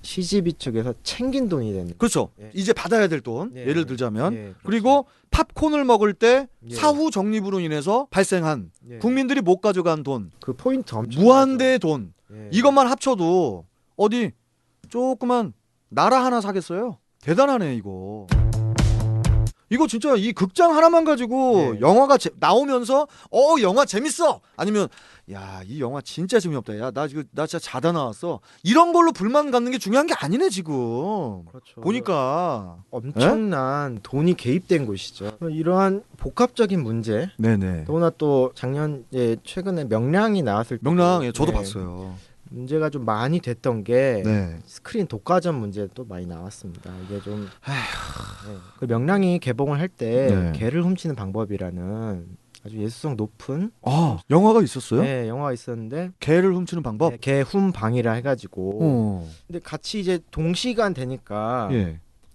CGV 측에서 챙긴 돈이 되는. 그렇죠. 이제 받아야 될 돈. 예를 들자면 그렇죠. 그리고 팝콘을 먹을 때 사후 적립으로 인해서 발생한 국민들이 못 가져간 돈. 그 포인트 엄청 무한대의 돈. 이것만 합쳐도 어디 조그만 나라 하나 사겠어요. 대단하네 이거. 이거 진짜 이 극장 하나만 가지고 영화가 나오면서 영화 재밌어 아니면 야 이 영화 진짜 재미없다 야 나 진짜 자다 나왔어 이런 걸로 불만 갖는 게 중요한 게 아니네 지금. 그렇죠. 보니까 엄청난 돈이 개입된 곳이죠. 이러한 복합적인 문제. 더구나 또 최근에 명량이 나왔을 때 저도 봤어요. 문제가 좀 많이 됐던 게 스크린 독과점 문제도 많이 나왔습니다. 이게 좀 그 명량이 개봉을 할 때 개를 훔치는 방법이라는 아주 예술성 높은 영화가 있었어요? 네, 영화가 있었는데 개를 훔치는 방법? 개훔방이라 해가지고 근데 같이 이제 동시간 되니까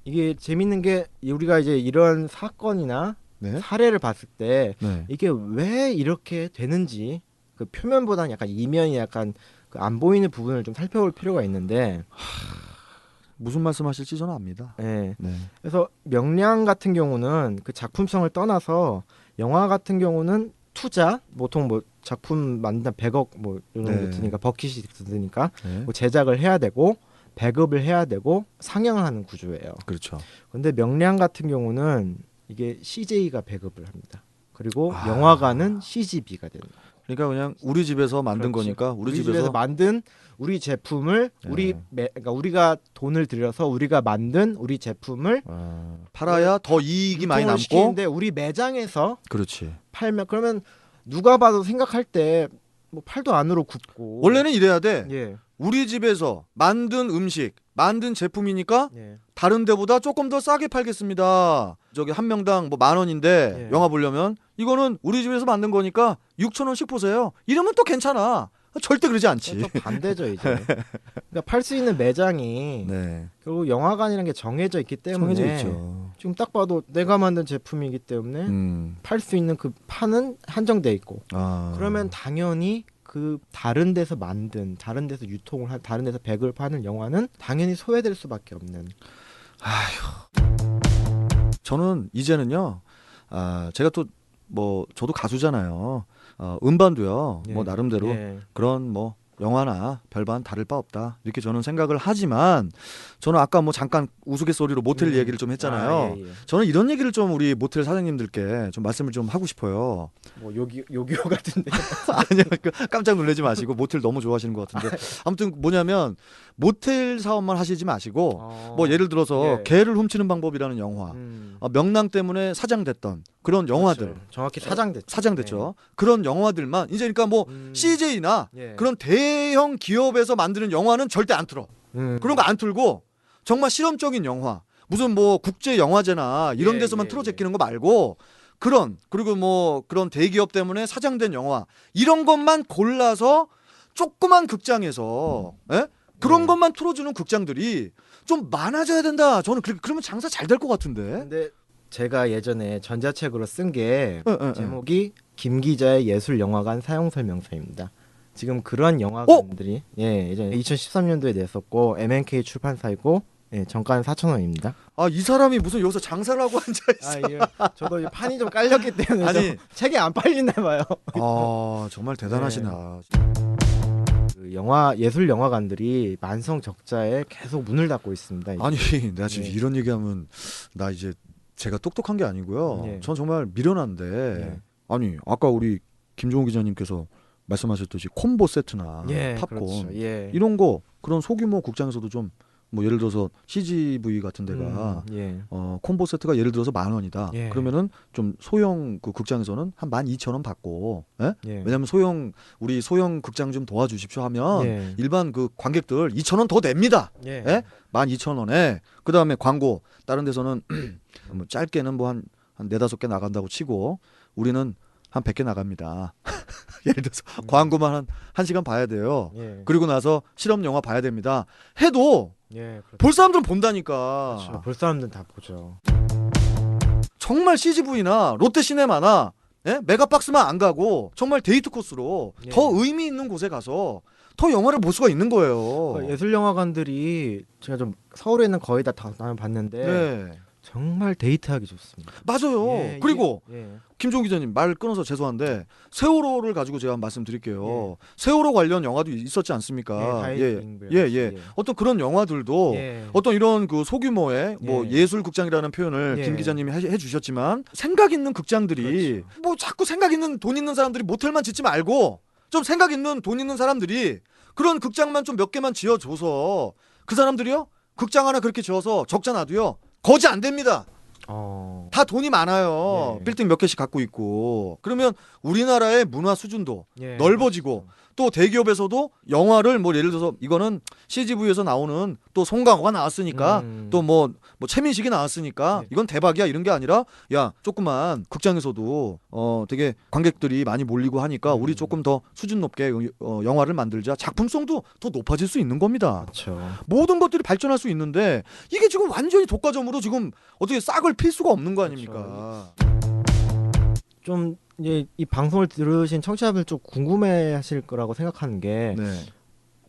이게 재밌는 게 우리가 이제 이런 사건이나 사례를 봤을 때 이게 왜 이렇게 되는지 그 표면보다는 약간 이면이 약간 안 보이는 부분을 좀 살펴볼 필요가 있는데 무슨 말씀하실지 저는 압니다. 그래서 명량 같은 경우는 그 작품성을 떠나서 영화 같은 경우는 투자 보통 뭐 작품 만든 100억 뭐 이런 거 드니까 버킷이 드니까 뭐 제작을 해야 되고 배급을 해야 되고 상영을 하는 구조예요. 그렇죠. 근데 명량 같은 경우는 이게 CJ가 배급을 합니다. 그리고 영화관은 CGV가 되는 거예요. 그러니까 그냥 우리 집에서 만든 거니까 우리 집에서 만든 우리 제품을 그러니까 우리가 돈을 들여서 우리가 만든 우리 제품을 팔아야 더 이익이 많이 남고 시키는데 우리 매장에서 그렇지. 팔면 그러면 누가 봐도 생각할 때 뭐 팔도 안으로 굽고 원래는 이래야 돼. 우리 집에서 만든 음식 만든 제품이니까 다른 데보다 조금 더 싸게 팔겠습니다. 저기 한 명당 뭐 10,000원인데 영화 보려면 이거는 우리 집에서 만든 거니까 6,000원씩 보세요. 이러면 또 괜찮아. 절대 그러지 않지. 반대죠 이제. 그러니까 팔 수 있는 매장이 네. 결국 영화관이라는 게 정해져 있기 때문에 정해져 있죠. 지금 딱 봐도 내가 만든 제품이기 때문에 팔 수 있는 그 판은 한정돼 있고 그러면 당연히 그 다른 데서 만든 다른 데서 유통을 한 다른 데서 백을 파는 영화는 당연히 소외될 수밖에 없는. 아휴. 저는 이제는요. 제가 또 뭐 저도 가수잖아요. 음반도요. 예. 뭐 나름대로 예. 그런 뭐 영화나 별반 다를 바 없다 이렇게 저는 생각을 하지만 저는 아까 뭐 잠깐 우스갯소리로 모텔 얘기를 좀 했잖아요. 예. 저는 이런 얘기를 좀 우리 모텔 사장님들께 좀 말씀을 좀 하고 싶어요. 뭐 요기요 같은데. 아니요, 깜짝 놀라지 마시고 모텔 너무 좋아하시는 것 같은데 아무튼 뭐냐면 모텔 사업만 하시지 마시고 뭐 예를 들어서 개를 훔치는 방법이라는 영화, 명랑 때문에 사장됐던 그런 영화들, 그렇죠. 정확히 사장됐죠. 네. 그런 영화들만 이제 그러니까 뭐 CJ나 그런 대형 기업에서 만드는 영화는 절대 안 틀어. 그런 거 안 틀고 정말 실험적인 영화, 무슨 뭐 국제 영화제나 이런 데서만 틀어 제끼는 거 말고 그리고 뭐 그런 대기업 때문에 사장된 영화 이런 것만 골라서 조그만 극장에서 그런 것만 틀어주는 극장들이 좀 많아져야 된다. 저는 그러면 장사 잘 될 것 같은데. 근데 제가 예전에 전자책으로 쓴 게 제목이 김 기자의 예술영화관 사용설명서입니다. 지금 그런 영화관들이 예전에 2013년도에 냈었고 MNK 출판사이고 정가는 4,000원입니다. 이 사람이 무슨 여기서 장사를 하고 앉아있어. 저도 판이 좀 깔렸기 때문에 아니, 책이 안 팔리나 봐요. 정말 대단하시나. 예술 영화관들이 만성 적자에 계속 문을 닫고 있습니다. 이제. 아니 내가 지금 이런 얘기하면 나 이제 제가 똑똑한 게 아니고요. 전 정말 미련한데 아니 아까 우리 김종호 기자님께서 말씀하셨듯이 콤보 세트나 팝콘 그렇죠. 이런 거 그런 소규모 극장에서도 좀 뭐 예를 들어서 CGV 같은 데가 콤보 세트가 예를 들어서 10,000원이다. 그러면은 좀 소형 그 극장에서는 한 12,000원 받고 왜냐면 우리 소형 극장 좀 도와주십시오 하면 일반 그 관객들 2,000원 더 냅니다. 12,000원에 그다음에 광고 다른 데서는 뭐 짧게는 뭐 한 4-5개 나간다고 치고 우리는 한 100개 나갑니다. 예를 들어서 광고만 한 시간 봐야 돼요. 그리고 나서 실험 영화 봐야 됩니다. 해도 그렇죠. 볼 사람들은 본다니까. 그렇죠. 볼 사람들은 다 보죠. 정말 CGV나 롯데시네마나 메가박스만 안 가고 정말 데이트 코스로 더 의미 있는 곳에 가서 더 영화를 볼 수가 있는 거예요. 예술영화관들이 제가 좀 서울에 있는 거의 다 봤는데 정말 데이트하기 좋습니다. 맞아요. 그리고 김종호 기자님 말 끊어서 죄송한데 세월호를 가지고 제가 말씀드릴게요. 세월호 관련 영화도 있었지 않습니까? 어떤 그런 영화들도 어떤 이런 그 소규모의 뭐 예술 극장이라는 표현을 김 기자님이 해주셨지만 생각 있는 극장들이 뭐 자꾸 생각 있는 돈 있는 사람들이 모텔만 짓지 말고 좀 생각 있는 돈 있는 사람들이 그런 극장만 좀 몇 개만 지어줘서 그 사람들이요 극장 하나 그렇게 지어서 적자 나도요 거지 안 됩니다. 다 돈이 많아요. 빌딩 몇 개씩 갖고 있고. 그러면 우리나라의 문화 수준도 넓어지고 또 대기업에서도 영화를 뭐 예를 들어서 이거는 CGV에서 나오는 또 송강호가 나왔으니까 또 뭐 최민식이 나왔으니까 이건 대박이야 이런 게 아니라 야 조그만 극장에서도 되게 관객들이 많이 몰리고 하니까 우리 조금 더 수준 높게 영화를 만들자. 작품성도 더 높아질 수 있는 겁니다. 그렇죠. 모든 것들이 발전할 수 있는데 이게 지금 완전히 독과점으로 지금 어떻게 싹을 필 수가 없는 거 아닙니까? 좀 이제 이 방송을 들으신 청취자분들 좀 궁금해하실 거라고 생각하는 게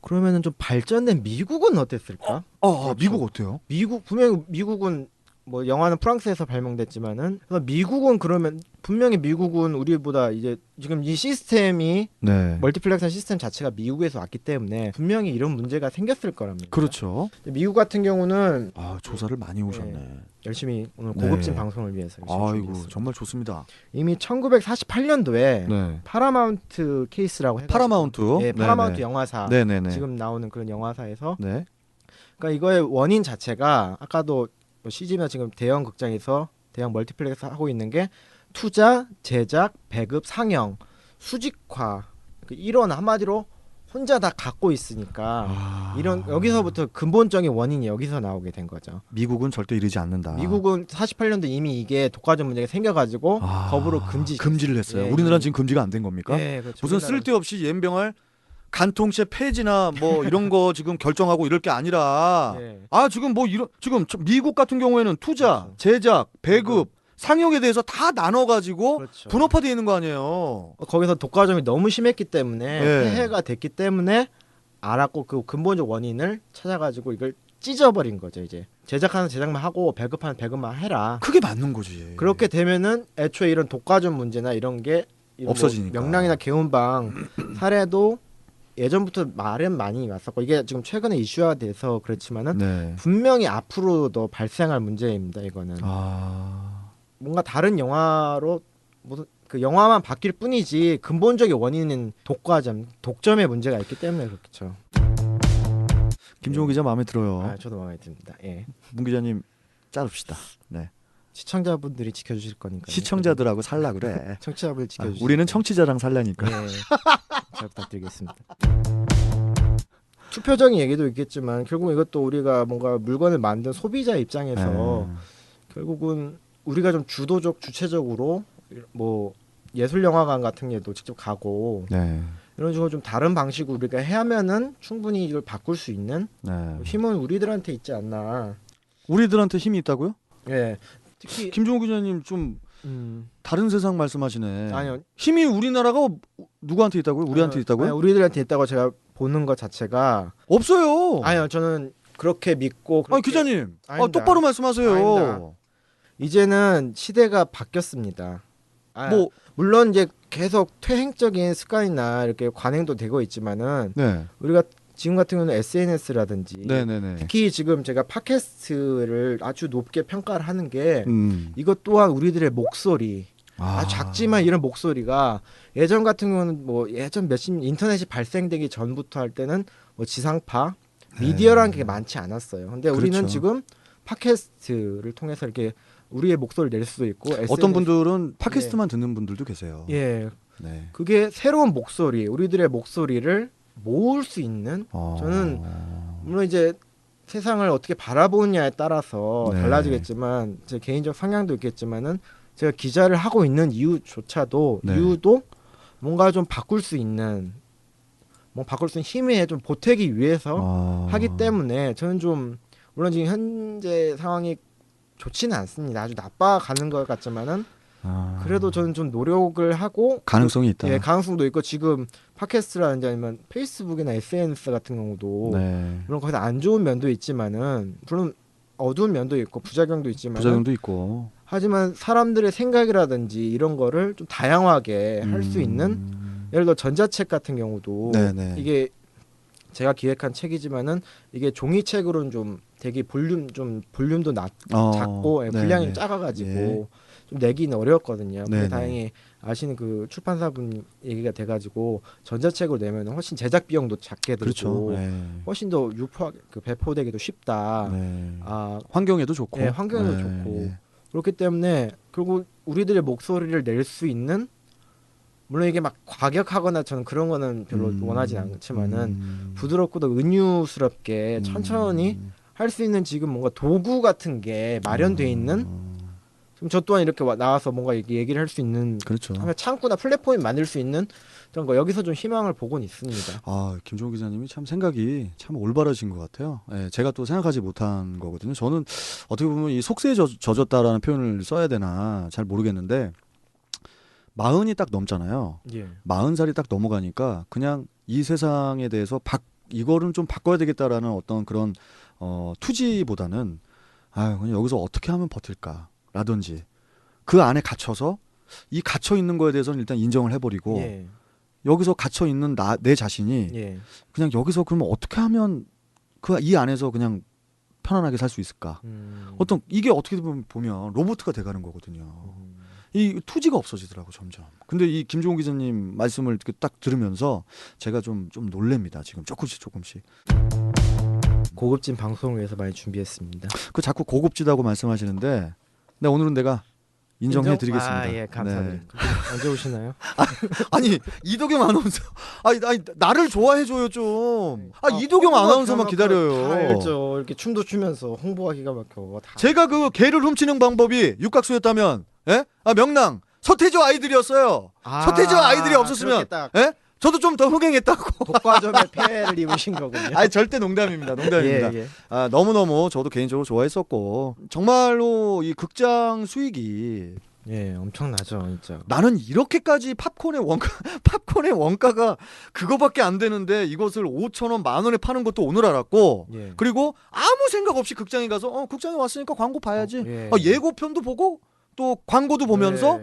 그러면은 좀 발전된 미국은 어땠을까? 그렇죠. 미국 어때요? 분명히 미국은 뭐 영화는 프랑스에서 발명됐지만은 미국은 그러면 분명히 미국은 우리보다 이제 지금 이 시스템이 멀티플렉스 시스템 자체가 미국에서 왔기 때문에 분명히 이런 문제가 생겼을 거랍니다. 그렇죠. 미국 같은 경우는 조사를 많이 오셨네. 열심히 오늘 고급진 방송을 위해서 아이고 정말 좋습니다. 이미 1948년도에 파라마운트 케이스라고 해서 파라마운트 영화사 지금 나오는 그런 영화사에서 그러니까 이거의 원인 자체가 아까도 CGV나 지금 대형 극장에서 대형 멀티플렉스 하고 있는 게 투자, 제작, 배급, 상영, 수직화 이런 한마디로 혼자 다 갖고 있으니까 이런 여기서부터 근본적인 원인이 여기서 나오게 된 거죠. 미국은 절대 이러지 않는다. 미국은 48년도 이미 이게 독과점 문제가 생겨가지고 법으로 금지를 했어요. 우리나라는 지금 금지가 안 된 겁니까? 그렇죠. 무슨 쓸데없이 옌병할 간통죄 폐지나 뭐 이런 거 지금 결정하고 이럴 게 아니라 지금 뭐 이런 지금 미국 같은 경우에는 투자, 제작, 배급, 상용에 대해서 다 나눠가지고 분업화되어 있는 거 아니에요. 거기서 독과점이 너무 심했기 때문에 폐해가 됐기 때문에 알았고 그 근본적 원인을 찾아가지고 이걸 찢어버린 거죠. 이제 제작하는 제작만 하고 배급하는 배급만 해라. 그게 맞는 거지. 그렇게 되면은 애초에 이런 독과점 문제나 이런 게 없어지니까. 뭐 명랑이나 개운방 사례도 예전부터 말은 많이 왔었고 이게 지금 최근에 이슈화 돼서 그렇지만은 분명히 앞으로도 발생할 문제입니다. 이거는 뭔가 다른 영화로 그 영화만 바뀔 뿐이지 근본적인 원인은 독점의 문제가 있기 때문에 그렇겠죠. 김종호 기자 마음에 들어요. 저도 마음에 듭니다. 문 기자님 자릅시다. 네. 시청자분들이 지켜주실 거니까. 시청자들하고 살라 그래. 청취자분들 지켜주실. 우리는 청취자랑 살라니까. 잘 부탁드리겠습니다. 투표적인 얘기도 있겠지만 결국 이것도 우리가 뭔가 물건을 만든 소비자 입장에서 결국은 우리가 좀 주체적으로 뭐 예술영화관 같은 데도 직접 가고 이런 식으로 좀 다른 방식으로 우리가 해야면은 충분히 이걸 바꿀 수 있는 힘은 우리들한테 있지 않나. 우리들한테 힘이 있다고요? 특히 김종호 기자님 좀 다른 세상 말씀하시네. 아니요. 힘이 우리나라가 누구한테 있다고요? 우리한테 있다고요? 아니요, 우리들한테 있다고 제가 보는 것 자체가 없어요. 아니요, 저는 그렇게 믿고. 기자님, 똑바로 말씀하세요. 아닙니다. 이제는 시대가 바뀌었습니다. 물론 이제 계속 퇴행적인 습관이나 이렇게 관행도 되고 있지만은 우리가 지금 같은 경우는 SNS라든지 특히 지금 제가 팟캐스트를 아주 높게 평가를 하는 게 이것 또한 우리들의 목소리 아주 작지만 이런 목소리가 예전 같은 경우는 뭐 예전 인터넷이 발생되기 전부터 할 때는 뭐 지상파 미디어라는 게 많지 않았어요. 근데 우리는 지금 팟캐스트를 통해서 이렇게 우리의 목소리를 낼 수도 있고 어떤 분들은 팟캐스트만 듣는 분들도 계세요. 그게 새로운 목소리, 우리들의 목소리를 모을 수 있는 저는 물론 이제 세상을 어떻게 바라보느냐에 따라서 달라지겠지만 제 개인적 성향도 있겠지만은 제가 기자를 하고 있는 이유조차도 이유도 뭔가 좀 바꿀 수 있는 힘에 좀 보태기 위해서 하기 때문에 저는 좀 물론 지금 현재 상황이 좋지는 않습니다. 아주 나빠가는 것 같지만은 그래도 저는 좀 노력을 하고 가능성이 있다. 가능성도 있고 지금 팟캐스트라든지 아니면 페이스북이나 SNS 같은 경우도 물론 거기서 안 좋은 면도 있지만은 물론 어두운 면도 있고 부작용도 있고 하지만 사람들의 생각이라든지 이런 거를 좀 다양하게 할 수 있는 예를 들어 전자책 같은 경우도 이게 제가 기획한 책이지만은 이게 종이책으로는 좀 되게 볼륨도 작고 분량이 작아가지고 좀 내기는 어려웠거든요. 근데 다행히 아시는 그 출판사분 얘기가 돼가지고 전자책으로 내면 훨씬 제작 비용도 작게 들고 훨씬 더 배포되기도 쉽다. 환경에도 좋고. 환경에도 좋고. 그렇기 때문에 결국 우리들의 목소리를 낼 수 있는 물론 이게 막 과격하거나 저는 그런 거는 별로 원하지 않지만은 부드럽고도 은유스럽게 천천히 할 수 있는 지금 뭔가 도구 같은 게 마련돼 있는 지금 저 또한 이렇게 나와서 뭔가 얘기를 할 수 있는 창구나 플랫폼이 만들 수 있는 그런 거 여기서 좀 희망을 보곤 있습니다. 김종호 기자님이 참 생각이 참 올바르신 것 같아요. 제가 또 생각하지 못한 거거든요. 저는 어떻게 보면 이 속세에 젖었다라는 표현을 써야 되나 잘 모르겠는데 40이 딱 넘잖아요. 40살이 딱 넘어가니까 그냥 이 세상에 대해서 이거는 좀 바꿔야 되겠다라는 어떤 그런 투지보다는 그냥 여기서 어떻게 하면 버틸까라든지 그 안에 갇혀서 이 갇혀 있는 거에 대해서는 일단 인정을 해버리고 여기서 갇혀 있는 내 자신이 그냥 여기서 그러면 어떻게 하면 이 안에서 그냥 편안하게 살 수 있을까? 이게 어떻게 보면 로봇가 돼가는 거거든요. 이 투지가 없어지더라고 점점. 근데 이 김종호 기자님 말씀을 이렇게 딱 들으면서 제가 좀 놀랍니다. 지금 조금씩. 고급진 방송을 위해서 많이 준비했습니다. 자꾸 고급지다고 말씀하시는데, 오늘은 내가 인정해드리겠습니다. 감사합니다. 언제 오시나요? 아니 이도겸 아나운서, 아니 나를 좋아해줘요 좀. 이도겸 아나운서만 기다려요. 알죠. 이렇게 춤도 추면서 홍보가 기가 막혀. 제가 그 개를 훔치는 방법이 육각수였다면, 명랑 서태지와 아이들이었어요. 서태지와 아이들이 없었으면, 저도 좀 더 흥행했다고. 독과점의 폐해를 입으신 거군요. 아니 절대 농담입니다. 농담입니다. 예. 아, 너무너무 저도 개인적으로 좋아했었고 정말로 이 극장 수익이 엄청나죠, 진짜. 나는 이렇게까지 팝콘의 원가가 그거밖에 안 되는데 이것을 5,000원, 10,000원에 파는 것도 오늘 알았고, 그리고 아무 생각 없이 극장에 가서 극장에 왔으니까 광고 봐야지. 예고편도 보고 또 광고도 보면서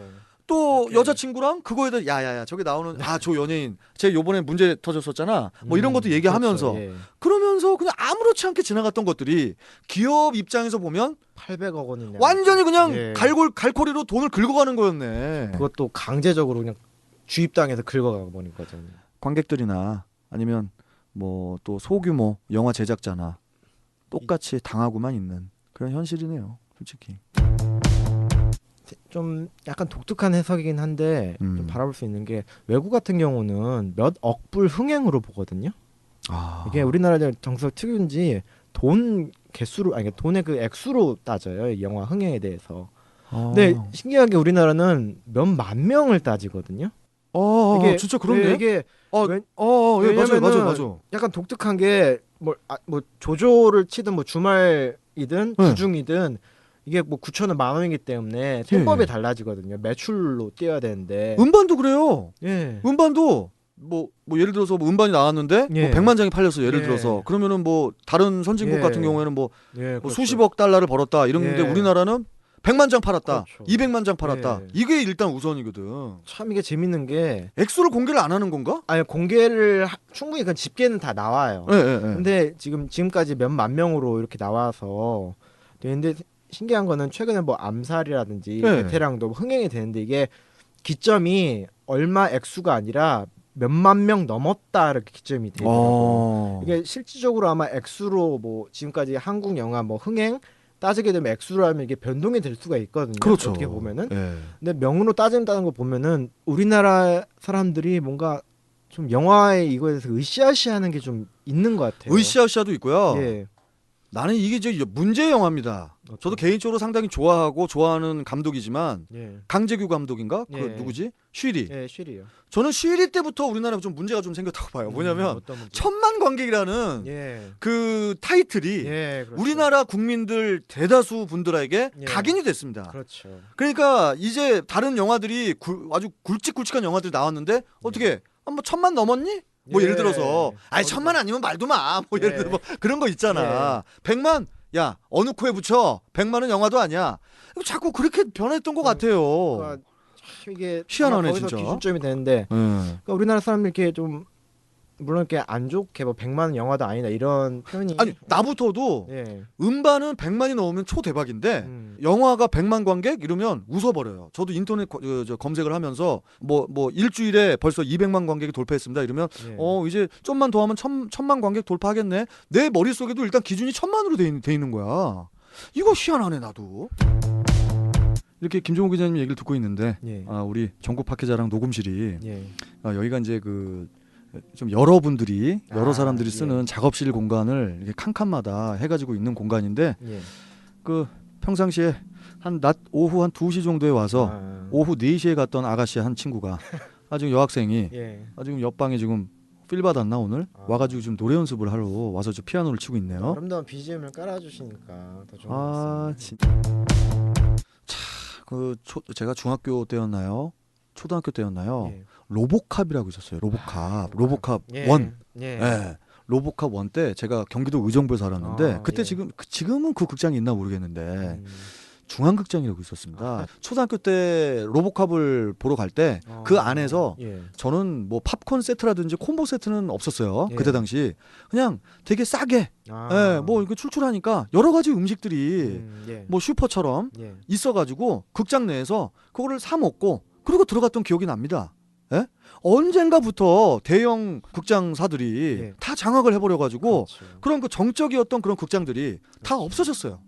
또 여자친구랑 그거에다 야야야 저기 나오는 저 연예인 쟤 요번에 문제 터졌었잖아 뭐 이런 것도 얘기하면서 그렇죠. 그러면서 그냥 아무렇지 않게 지나갔던 것들이 기업 입장에서 보면 800억 원이냐 완전히 그냥 갈고리로 돈을 긁어가는 거였네. 그것도 강제적으로 그냥 주입당해서 긁어가 버린 거죠. 관객들이나 아니면 뭐 또 소규모 영화 제작자나 똑같이 당하고만 있는 그런 현실이네요, 솔직히. 좀 약간 독특한 해석이긴 한데 좀 바라볼 수 있는 게 외국 같은 경우는 몇 억불 흥행으로 보거든요. 이게 우리나라 정석 특유인지 돈 개수로 아니 돈의 그 액수로 따져요, 영화 흥행에 대해서. 근데 신기하게 우리나라는 몇만 명을 따지거든요. 이게 진짜 그런데 이게 맞아. 약간 독특한 게 뭐 조조를 치든 뭐 주말이든 주중이든 이게 뭐 9,000원 10,000원이기 때문에 세법이 달라지거든요. 매출로 뛰어야 되는데. 음반도 그래요. 음반도 뭐 예를 들어서 뭐 음반이 나왔는데 뭐 100만 장이 팔렸어, 예를 들어서. 그러면은 뭐 다른 선진국 같은 경우에는 뭐 그렇죠. 수십억 달러를 벌었다 이런데 우리나라는 100만 장 팔았다, 그렇죠. 200만 장 팔았다. 이게 일단 우선이거든. 참 이게 재밌는 게 액수를 공개를 안 하는 건가? 아니 공개를 충분히 그 집계는 다 나와요. 근데 지금까지 몇만 명으로 이렇게 나와서 되는데 신기한 거는 최근에 뭐 암살이라든지 베테랑도 흥행이 되는데 이게 기점이 얼마 액수가 아니라 몇만 명 넘었다 이렇게 기점이 되더라고요. 이게 실질적으로 아마 액수로 뭐 지금까지 한국 영화 뭐 흥행 따지게 되면 액수로 하면 이게 변동이 될 수가 있거든요. 그렇죠. 어떻게 보면은. 근데 명으로 따진다는 거 보면은 우리나라 사람들이 뭔가 좀 영화에 이거에 대해서 으쌰으쌰하는 게 좀 있는 것 같아요. 으쌰으쌰도 있고요. 나는 이게 이제 문제 영화입니다. 저도 개인적으로 상당히 좋아하는 감독이지만 강재규 감독인가? 그 누구지? 쉬리. 쉬리요. 저는 쉬리 때부터 우리나라에 좀 문제가 좀 생겼다고 봐요. 뭐냐면 1,000만 관객이라는 그 타이틀이 그렇죠. 우리나라 국민들 대다수 분들에게 각인이 됐습니다. 그렇죠. 그러니까 이제 다른 영화들이 아주 굵직굵직한 영화들이 나왔는데 어떻게 뭐 1,000만 넘었니? 뭐 예를 들어서 1,000만 아니면 말도 마. 뭐 예를 들어 뭐 그런 거 있잖아. 100만 야 어느 코에 붙여. 100만은 영화도 아니야. 자꾸 그렇게 변했던 것 같아요. 그러니까 이게 희한하네 진짜. 진짜. 기준점이 되는데 그러니까 우리나라 사람들 이렇게 좀 물론 이렇게 안 좋게 뭐 100만 영화도 아니다 이런 표현이 아니 나부터도 음반은 100만이 넘으면 초대박인데 영화가 100만 관객 이러면 웃어버려요. 저도 인터넷 검색을 하면서 뭐 일주일에 벌써 200만 관객이 돌파했습니다 이러면 이제 좀만 더 하면 1,000만 관객 돌파하겠네. 내 머릿속에도 일단 기준이 1,000만으로 돼 있는 거야. 이거 희한하네 나도. 이렇게 김종호 기자님 얘기를 듣고 있는데 우리 전국 팟캐자랑 녹음실이 여기가 이제 좀 여러 사람들이 쓰는 작업실 공간을 이렇게 칸칸마다 해가지고 있는 공간인데 그 평상시에 오후 한 2시 정도에 와서 오후 4시에 갔던 아가씨 한 친구가 지금 여학생이 지금 옆방에 지금 필 받았나 오늘 와가지고 지금 노래 연습을 하러 와서 저 피아노를 치고 있네요. 아름다운 BGM을 깔아주시니까 더 좋은 것 같습니다. 진짜 제가 중학교 때였나요? 초등학교 때였나요? 로보캅이라고 있었어요. 로보캅 1. 로보캅 1 때 제가 경기도 의정부에 살았는데 그때 지금은 그 극장이 있나 모르겠는데 중앙극장이라고 있었습니다. 초등학교 때 로보캅을 보러 갈 때 그 안에서 저는 뭐 팝콘 세트라든지 콤보 세트는 없었어요. 그때 당시 그냥 되게 싸게 뭐 이거 출출하니까 여러 가지 음식들이 뭐 슈퍼처럼 있어가지고 극장 내에서 그거를 사 먹고 그리고 들어갔던 기억이 납니다. 언젠가부터 대형 극장사들이 다 장악을 해버려가지고 그런 그 정적이었던 그런 극장들이 다 없어졌어요.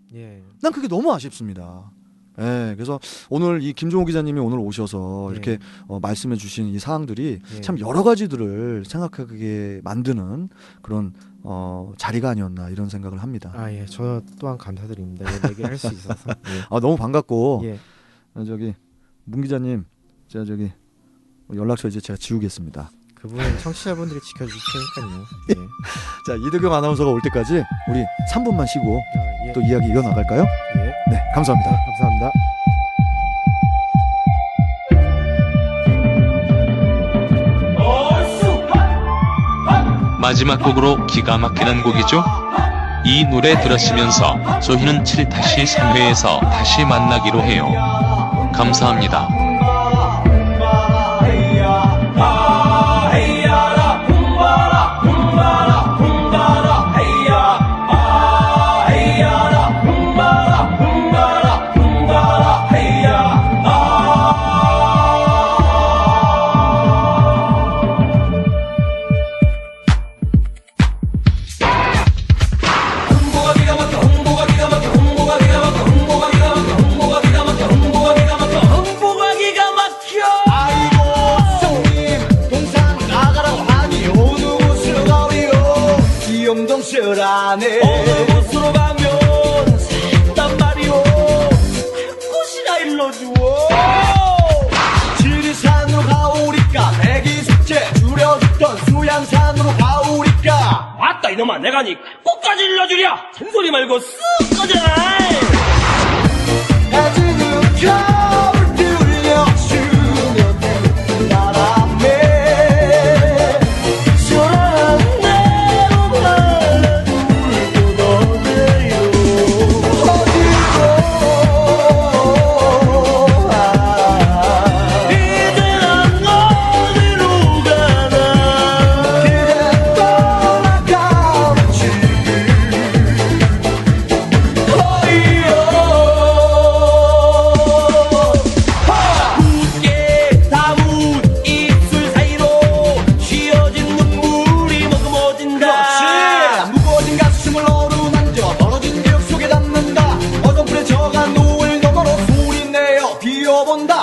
난 그게 너무 아쉽습니다. 그래서 오늘 이 김종호 기자님이 오늘 오셔서 이렇게 말씀해주신 이 사항들이 참 여러 가지들을 생각하게 만드는 그런 자리가 아니었나 이런 생각을 합니다. 저 또한 감사드립니다. 얘기할 수 있어서. 너무 반갑고 저기 문 기자님 제가 연락처 이제 제가 지우겠습니다. 그분은 청취자분들이 지켜주실 테니까요. 예. 자, 이득영 아나운서가 올 때까지 우리 3분만 쉬고 예. 또 이야기 이어나갈까요? 예. 네, 감사합니다. 감사합니다. 마지막 곡으로 기가 막히는 곡이죠. 이 노래 들으시면서 저희는 7-3회에서 다시 만나기로 해요. 감사합니다. 어느 곳으로 가면 산단 말이오. 한 곳이나 일러주오. 지리산으로 가오리까 대기 숙제 줄여줬던 수양산으로 가오리까. 맞다 이놈아, 내가 니 끝까지 일러주랴. 잔소리 말고 쓱 꺼져라. 해지는 겨울 들려주면 바람에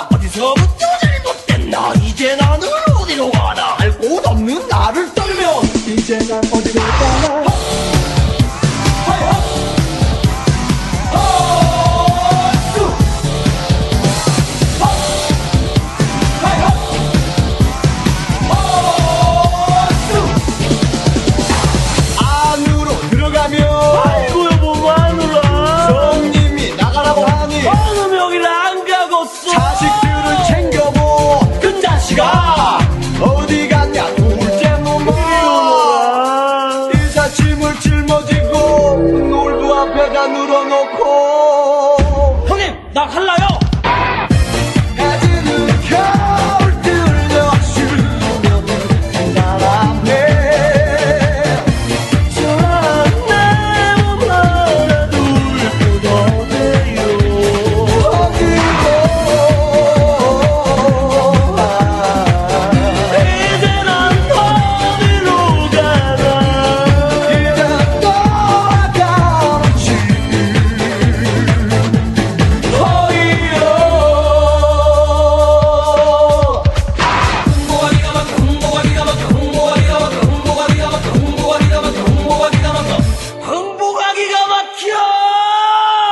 어디서부터 잘못됐나. 이제 나는 어디로 가나. 할 곳 없는 나를 떨면 이제 난 어디로 가나. 안으로 들어가면 아이고 여보 마누라 손님이 나가라고 하니 어느 명이라 안 가겠어. 자식들을 챙겨보. 큰 자식아 어디 갔냐. 둘째 놈아 이삿짐을 짊어지고 놀부 앞에다 늘어놓고. 형님 나 갈라요.